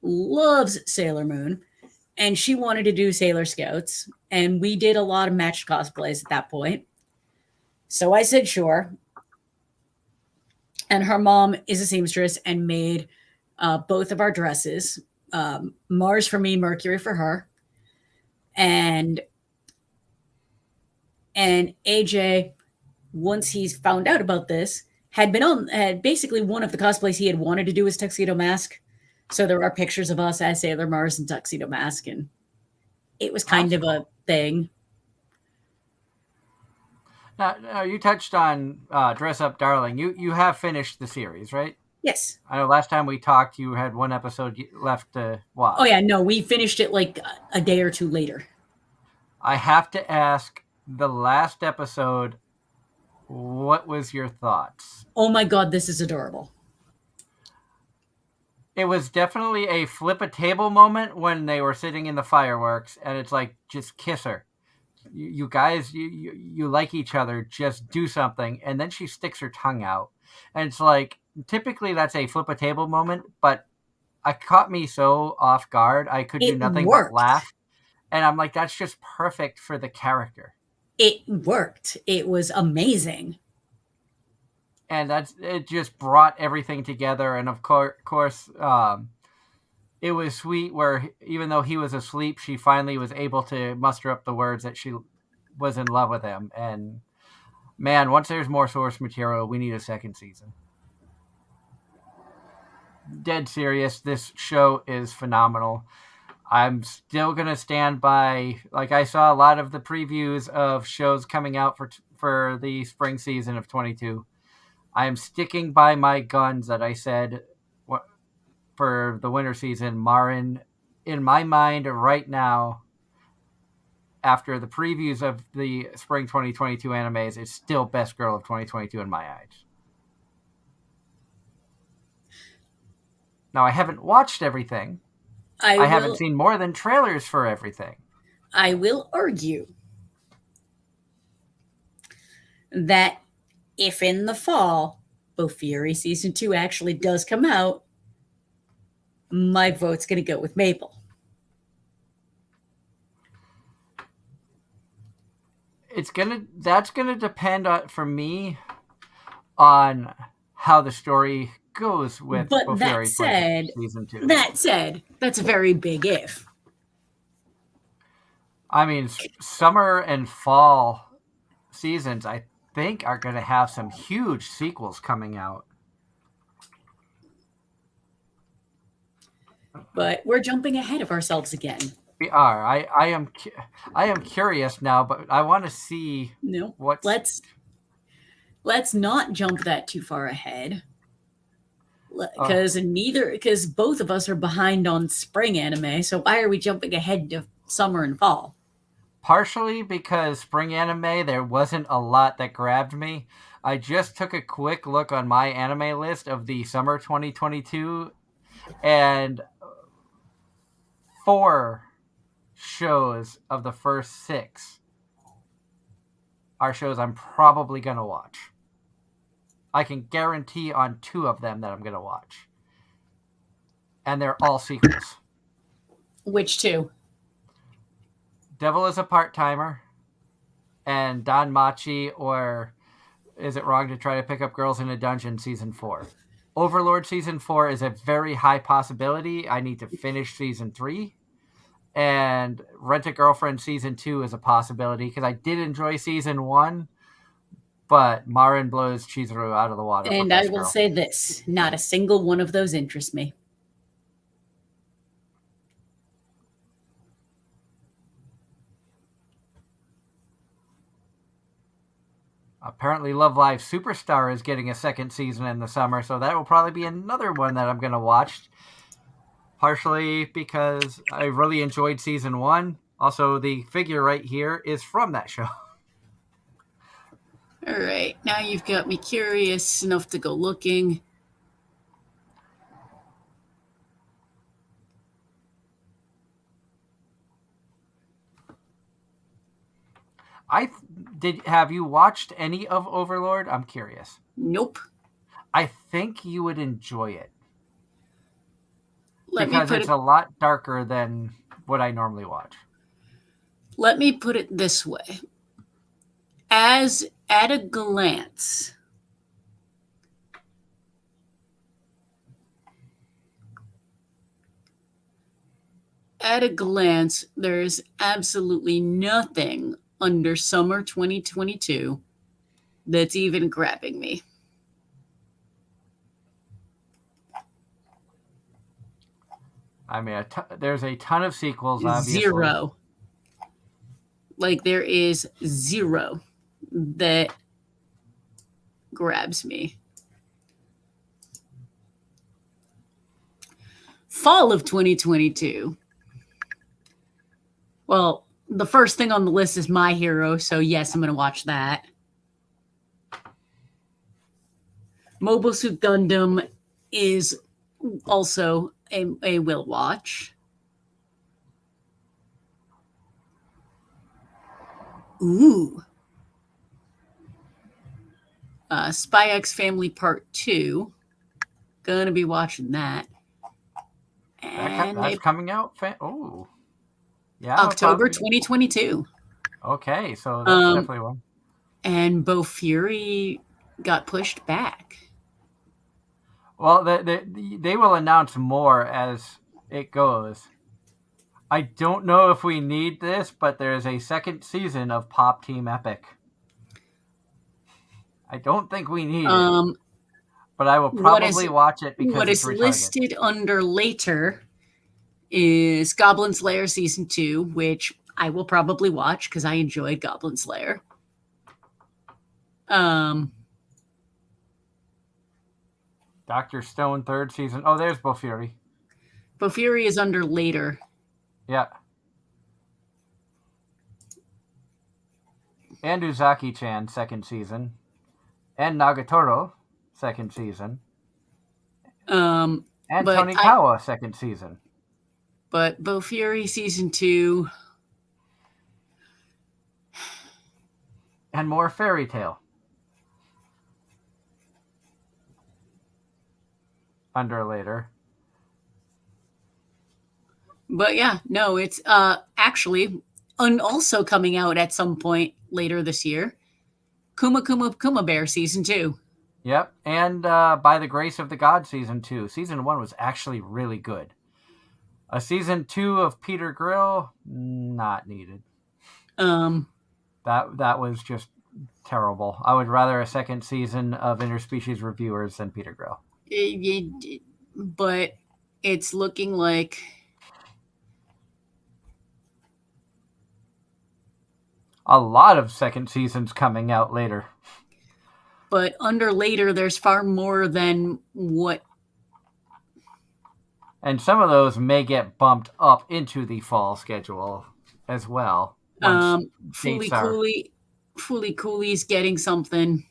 loves Sailor Moon, and she wanted to do Sailor Scouts, and we did a lot of matched cosplays at that point. So I said sure. And her mom is a seamstress and made both of our dresses. Mars for me, Mercury for her. And AJ, once he's found out about this, had basically one of the cosplays he had wanted to do was Tuxedo Mask. So there are pictures of us as Sailor Mars and Tuxedo Mask, and it was kind of a thing. Now, you touched on Dress Up Darling. You have finished the series, right? Yes. I know last time we talked, you had one episode left to watch. Oh, yeah. No, we finished it like a day or two later. I have to ask, the last episode, what was your thoughts? Oh, my God, this is adorable. It was definitely a flip a table moment when they were sitting in the fireworks, and it's like, just kiss her. You guys, you like each other, just do something. And then she sticks her tongue out. And it's like, typically that's a flip a table moment, but it caught me so off guard. I could do nothing but laugh. And I'm like, that's just perfect for the character. It worked. It was amazing. And it just brought everything together. And of course, it was sweet where even though he was asleep, she finally was able to muster up the words that she was in love with him. And man, once there's more source material, we need a second season. Dead serious. This show is phenomenal. I'm still going to stand by, like I saw a lot of the previews of shows coming out for the spring season of 22. I am sticking by my guns that I said for the winter season. Marin, in my mind right now, after the previews of the spring 2022 animes, is still best girl of 2022 in my eyes. Now, I haven't watched everything. I haven't seen more than trailers for everything. I will argue that if in the fall, Bofuri Season 2 actually does come out, my vote's going to go with Maple. That's gonna depend on, for me, on how the story goes with Bofuri Season 2. That said, that's a very big if. I mean, summer and fall seasons, I think, are going to have some huge sequels coming out. But we're jumping ahead of ourselves again. We are. I am curious now, but I want to see what's... Let's not jump that too far ahead. Because both of us are behind on spring anime, so why are we jumping ahead to summer and fall? Partially because spring anime, there wasn't a lot that grabbed me. I just took a quick look on my anime list of the summer 2022, and 4 shows of the first 6 are shows I'm probably going to watch. I can guarantee on 2 of them that I'm going to watch. And they're all sequels. Which 2? Devil is a Part-Timer and Don Machi, or Is It Wrong to Try to Pick Up Girls in a Dungeon Season 4. Overlord Season 4 is a very high possibility. I need to finish Season 3. And Rent a Girlfriend Season 2 is a possibility because I did enjoy Season 1. But Marin blows Chizuru out of the water. And I will say this, not a single one of those interests me. Apparently Love Live Superstar is getting a second season in the summer, so that will probably be another one that I'm going to watch. Partially because I really enjoyed Season 1. Also, the figure right here is from that show. All right, now you've got me curious enough to go looking. Have you watched any of Overlord? I'm curious. Nope. I think you would enjoy it. because it's a lot darker than what I normally watch. Let me put it this way. As at a glance, there's absolutely nothing under summer 2022 that's even grabbing me. I mean, there's a ton of sequels, obviously. Zero. Like, there is zero that grabs me. Fall of 2022. Well, the first thing on the list is My Hero, so yes, I'm going to watch that. Mobile Suit Gundam is also a will watch. Ooh. Spy X Family Part 2. Gonna be watching that. And that's coming out? Oh. Yeah. October 2022. Okay, so that's definitely one. And Bo Fury got pushed back. Well, they will announce more as it goes. I don't know if we need this, but there is a second season of Pop Team Epic. I don't think we need it, but I will probably watch it because what it's is listed under later is Goblin Slayer Season 2, which I will probably watch because I enjoyed Goblin Slayer. Dr. Stone third season. Oh, there's Bo Fury. Bo Fury is under later. Yeah. And Uzaki-chan second season. And Nagatoro second season. And Tonikawa second season. But Bo Fury Season 2. And more Fairy Tail. Under later. But yeah, no, it's actually also coming out at some point later this year. Kuma Bear Season 2. Yep, and By the Grace of the God Season 2. Season 1 was actually really good. A Season 2 of Peter Grill, not needed. That was just terrible. I would rather a second season of Interspecies Reviewers than Peter Grill. But it's looking like a lot of second seasons coming out later. But under later, there's far more than what. And some of those may get bumped up into the fall schedule as well. Fooly Cooley's getting something.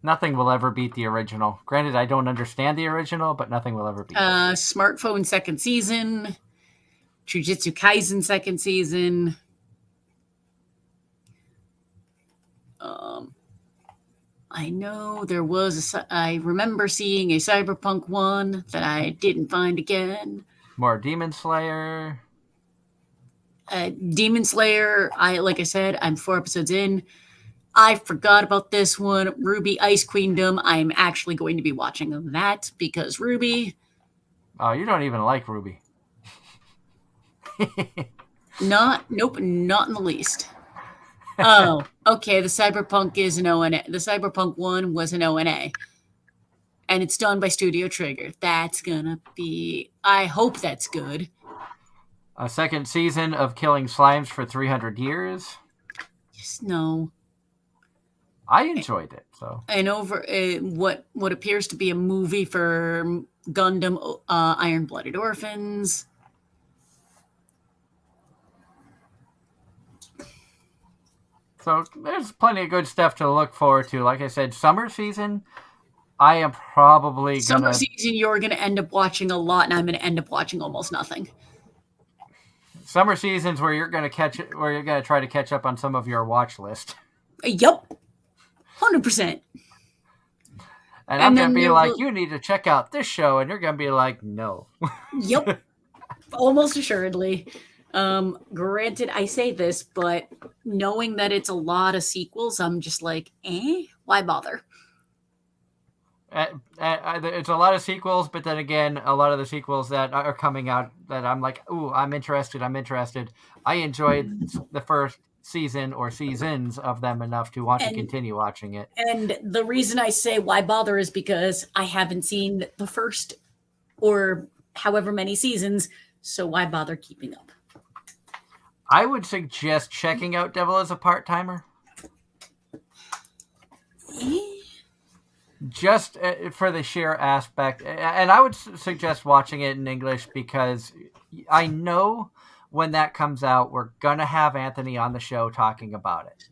Nothing will ever beat the original. Granted, I don't understand the original, but nothing will ever beat it. Smartphone second season. Jujutsu Kaisen second season. I know there was I remember seeing a Cyberpunk one that I didn't find again. More Demon Slayer. Demon Slayer, like I said, I'm 4 episodes in. I forgot about this one. Ruby Ice Queendom. I'm actually going to be watching that because Ruby. Oh, you don't even like Ruby. Nope, not in the least. Oh, okay. The Cyberpunk is an ONA. The Cyberpunk one was an ONA. And it's done by Studio Trigger. That's gonna be. I hope that's good. A second season of Killing Slimes for 300 Years. Just no. I enjoyed it. So. And over what appears to be a movie for Gundam Iron-Blooded Orphans. So there's plenty of good stuff to look forward to. Like I said, summer season, I am probably Summer season, you're going to end up watching a lot, and I'm going to end up watching almost nothing. Summer seasons where you're going to try to catch up on some of your watch list. Yup. 100%. And I'm going then to be there like, will- you need to check out this show. And you're going to be like, no. Yep, almost assuredly. Granted, I say this, but knowing that it's a lot of sequels, I'm just like, why bother? It's a lot of sequels, but then again, a lot of the sequels that are coming out that I'm like, ooh, I'm interested. I enjoyed the first season or seasons of them enough to want to continue watching it. And the reason I say why bother is because I haven't seen the first or however many seasons, so why bother keeping up? I would suggest checking out Devil as a Part-Timer. Just for the sheer aspect. And I would suggest watching it in English because I know when that comes out, we're going to have Anthony on the show talking about it.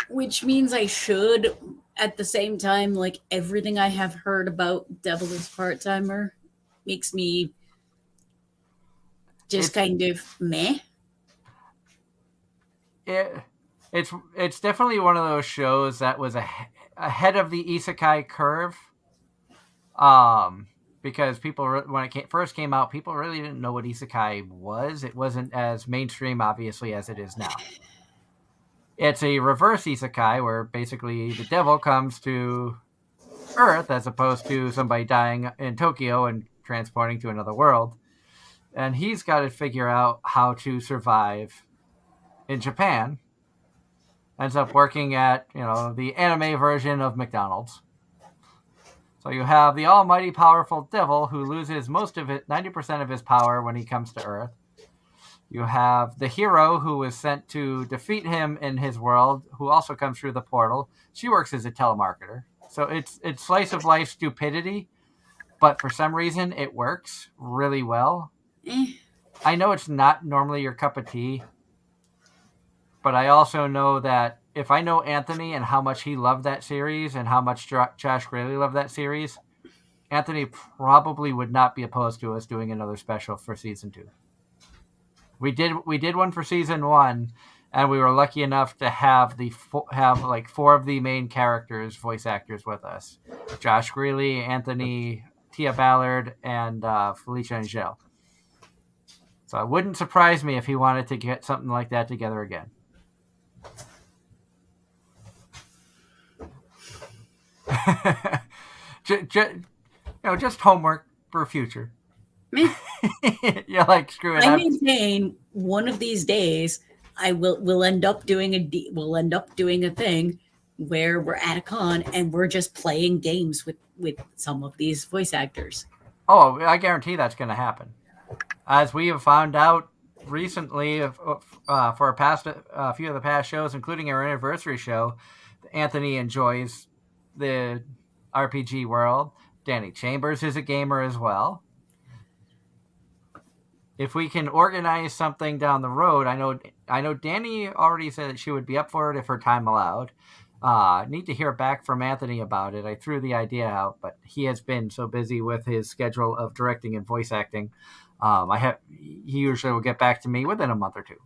Which means I should, at the same time, like everything I have heard about Devil is Part-Timer makes me just kind of meh. It's definitely one of those shows that was ahead of the isekai curve. Because people, when it first came out, people really didn't know what isekai was. It wasn't as mainstream, obviously, as it is now. It's a reverse isekai where basically the devil comes to Earth as opposed to somebody dying in Tokyo and transporting to another world. And he's got to figure out how to survive in Japan. Ends up working at, the anime version of McDonald's. So you have the almighty powerful devil who loses most of it, 90% of his power when he comes to Earth. You have the hero who was sent to defeat him in his world, who also comes through the portal. She works as a telemarketer. So it's slice of life stupidity, but for some reason it works really well. I know it's not normally your cup of tea, but I also know that if I know Anthony and how much he loved that series and how much Josh Graley loved that series, Anthony probably would not be opposed to us doing another special for season 2. We did one for season 1, and we were lucky enough to have like 4 of the main characters voice actors with us: Josh Greeley, Anthony, Tia Ballard, and Felicia Angel. So it wouldn't surprise me if he wanted to get something like that together again. Just homework for future. Like screw it. I maintain one of these days we'll end up doing a thing where we're at a con and we're just playing games with some of these voice actors. Oh, I guarantee that's going to happen. As we have found out recently, for a few of the past shows, including our anniversary show, Anthony enjoys the RPG world. Danny Chambers is a gamer as well. If we can organize something down the road, I know Danny already said that she would be up for it if her time allowed. Need to hear back from Anthony about it. I threw the idea out, but he has been so busy with his schedule of directing and voice acting. He usually will get back to me within a month or two.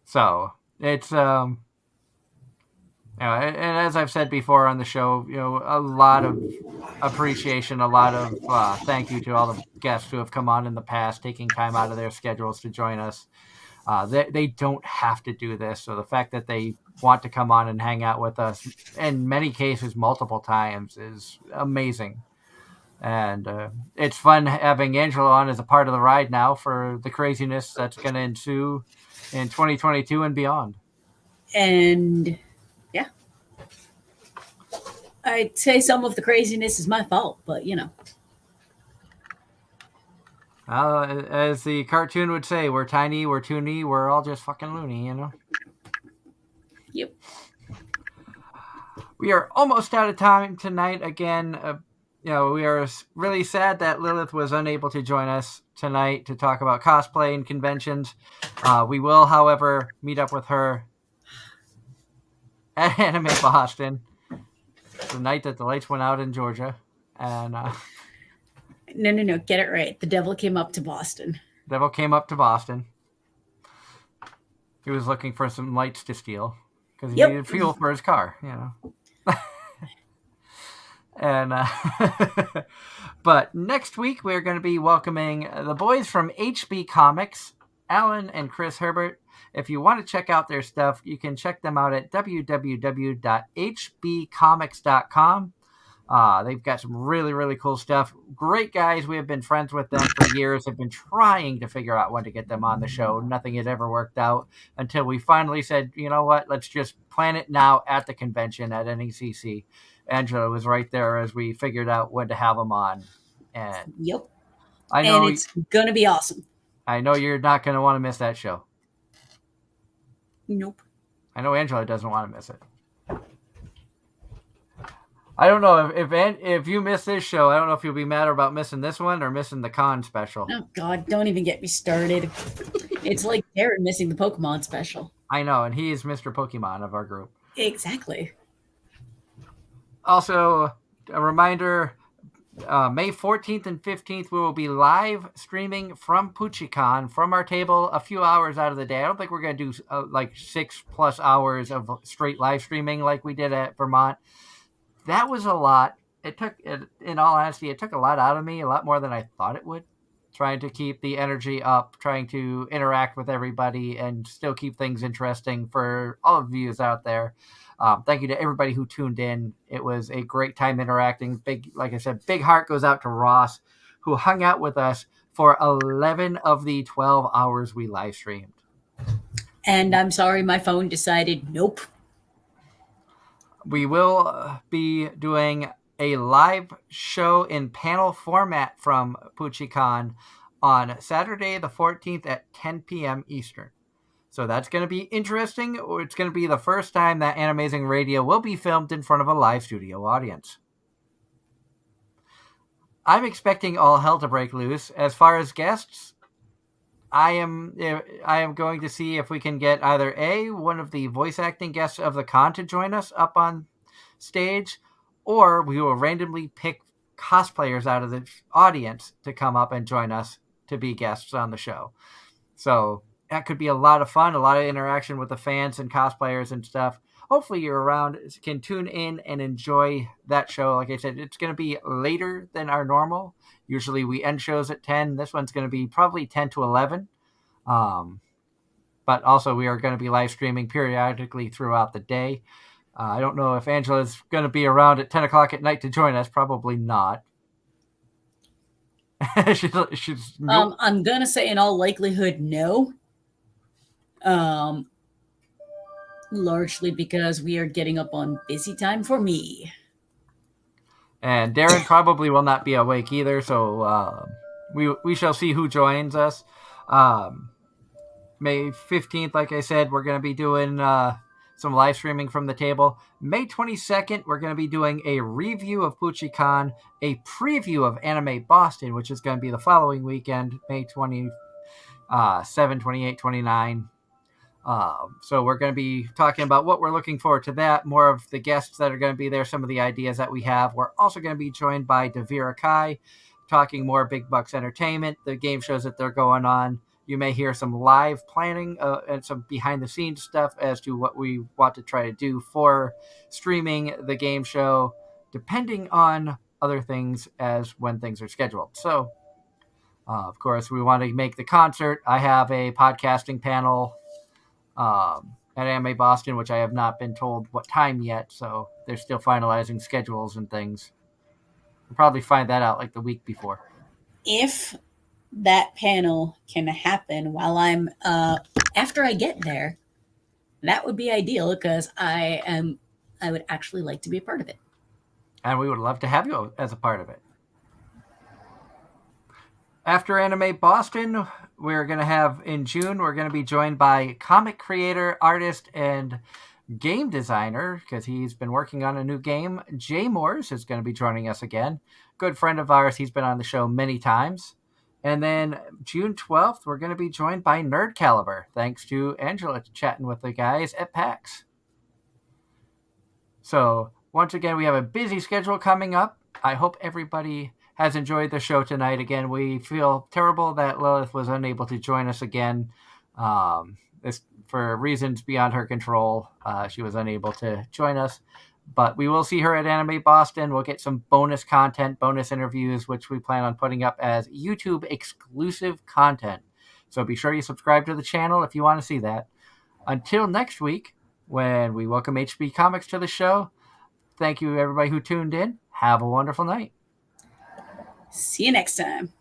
So it's and as I've said before on the show, a lot of appreciation, a lot of thank you to all the guests who have come on in the past, taking time out of their schedules to join us. They don't have to do this, so the fact that they want to come on and hang out with us, in many cases multiple times, is amazing. And it's fun having Angelo on as a part of the ride now for the craziness that's going to ensue in 2022 and beyond. And yeah, I'd say some of the craziness is my fault, but as the cartoon would say, we're tiny, we're toony, we're all just fucking loony, Yep. We are almost out of time tonight again. We are really sad that Lilith was unable to join us tonight to talk about cosplay and conventions. We will, however, meet up with her at Anime Boston the night that the lights went out in Georgia. And No, get it right. The devil came up to Boston. He was looking for some lights to steal because he Yep. needed fuel for his car, you know. And but next week we're going to be welcoming the boys from HB Comics, Alan and Chris Herbert. If you want to check out their stuff, you can check them out at www.hbcomics.com. They've got some really, really cool stuff. Great guys. We have been friends with them for years. Have been trying to figure out when to get them on the show. Nothing had ever worked out until we finally said, you know what, let's just plan it now at the convention at NECC. Angela was right there as we figured out when to have them on. And Yep. I know, And it's going to be awesome. I know you're not going to want to miss that show. Nope. I know Angela doesn't want to miss it. I don't know if you miss this show. I don't know if you'll be mad about missing this one or missing the con special. Oh, God, don't even get me started. It's like Darren missing the Pokemon special. I know, and he is Mr. Pokemon of our group. Exactly. Also, a reminder, May 14th and 15th, we will be live streaming from PucciCon, from our table, a few hours out of the day. I don't think we're going to do like 6+ hours of straight live streaming like we did at Vermont. That was a lot. In all honesty, it took a lot out of me, a lot more than I thought it would. Trying to keep the energy up, trying to interact with everybody, and still keep things interesting for all of you out there. Thank you to everybody who tuned in. It was a great time interacting. Like I said, big heart goes out to Ross, who hung out with us for 11 of the 12 hours we live streamed. And I'm sorry, my phone decided nope. We will be doing a live show in panel format from PucciCon on Saturday the 14th at 10 p.m. Eastern. So that's going to be interesting. It's going to be the first time that Anime-Zing Radio will be filmed in front of a live studio audience. I'm expecting all hell to break loose. As far as guests, I am going to see if we can get either one of the voice acting guests of the con to join us up on stage, or we will randomly pick cosplayers out of the audience to come up and join us to be guests on the show. So that could be a lot of fun, a lot of interaction with the fans and cosplayers and stuff. Hopefully you're around, can tune in and enjoy that show. Like I said, it's going to be later than our normal. Usually we end shows at 10. This one's going to be probably 10 to 11. But also we are going to be live streaming periodically throughout the day. I don't know if Angela's going to be around at 10 o'clock at night to join us. Probably not. she's I'm going to say in all likelihood, no. Largely because we are getting up on busy time for me. And Darren probably will not be awake either, so we shall see who joins us. May 15th, like I said, we're going to be doing some live streaming from the table. May 22nd, we're going to be doing a review of PucciCon, a preview of Anime Boston, which is going to be the following weekend, May 27, 28, 29. So we're going to be talking about what we're looking forward to that, more of the guests that are going to be there, some of the ideas that we have. We're also going to be joined by Devira Kai, talking more Big Bucks Entertainment, the game shows that they're going on. You may hear some live planning and some behind-the-scenes stuff as to what we want to try to do for streaming the game show, depending on other things as when things are scheduled. So, of course, we want to make the concert. I have a podcasting panel at Anime Boston, which I have not been told what time yet, so they're still finalizing schedules and things. We'll probably find that out like the week before. If that panel can happen while I'm after I get there, that would be ideal because I would actually like to be a part of it. And we would love to have you as a part of it. After Anime Boston, we're going to have, in June, we're going to be joined by comic creator, artist, and game designer, because he's been working on a new game. Jay Moores is going to be joining us again. Good friend of ours. He's been on the show many times. And then June 12th, we're going to be joined by Nerd Caliber, thanks to Angela chatting with the guys at PAX. So, once again, we have a busy schedule coming up. I hope everybody has enjoyed the show tonight. Again, we feel terrible that Lilith was unable to join us again. this for reasons beyond her control. She was unable to join us. But we will see her at Anime Boston. We'll get some bonus content, bonus interviews, which we plan on putting up as YouTube exclusive content. So be sure you subscribe to the channel if you want to see that. Until next week, when we welcome HB Comics to the show, thank you everybody who tuned in. Have a wonderful night. See you next time.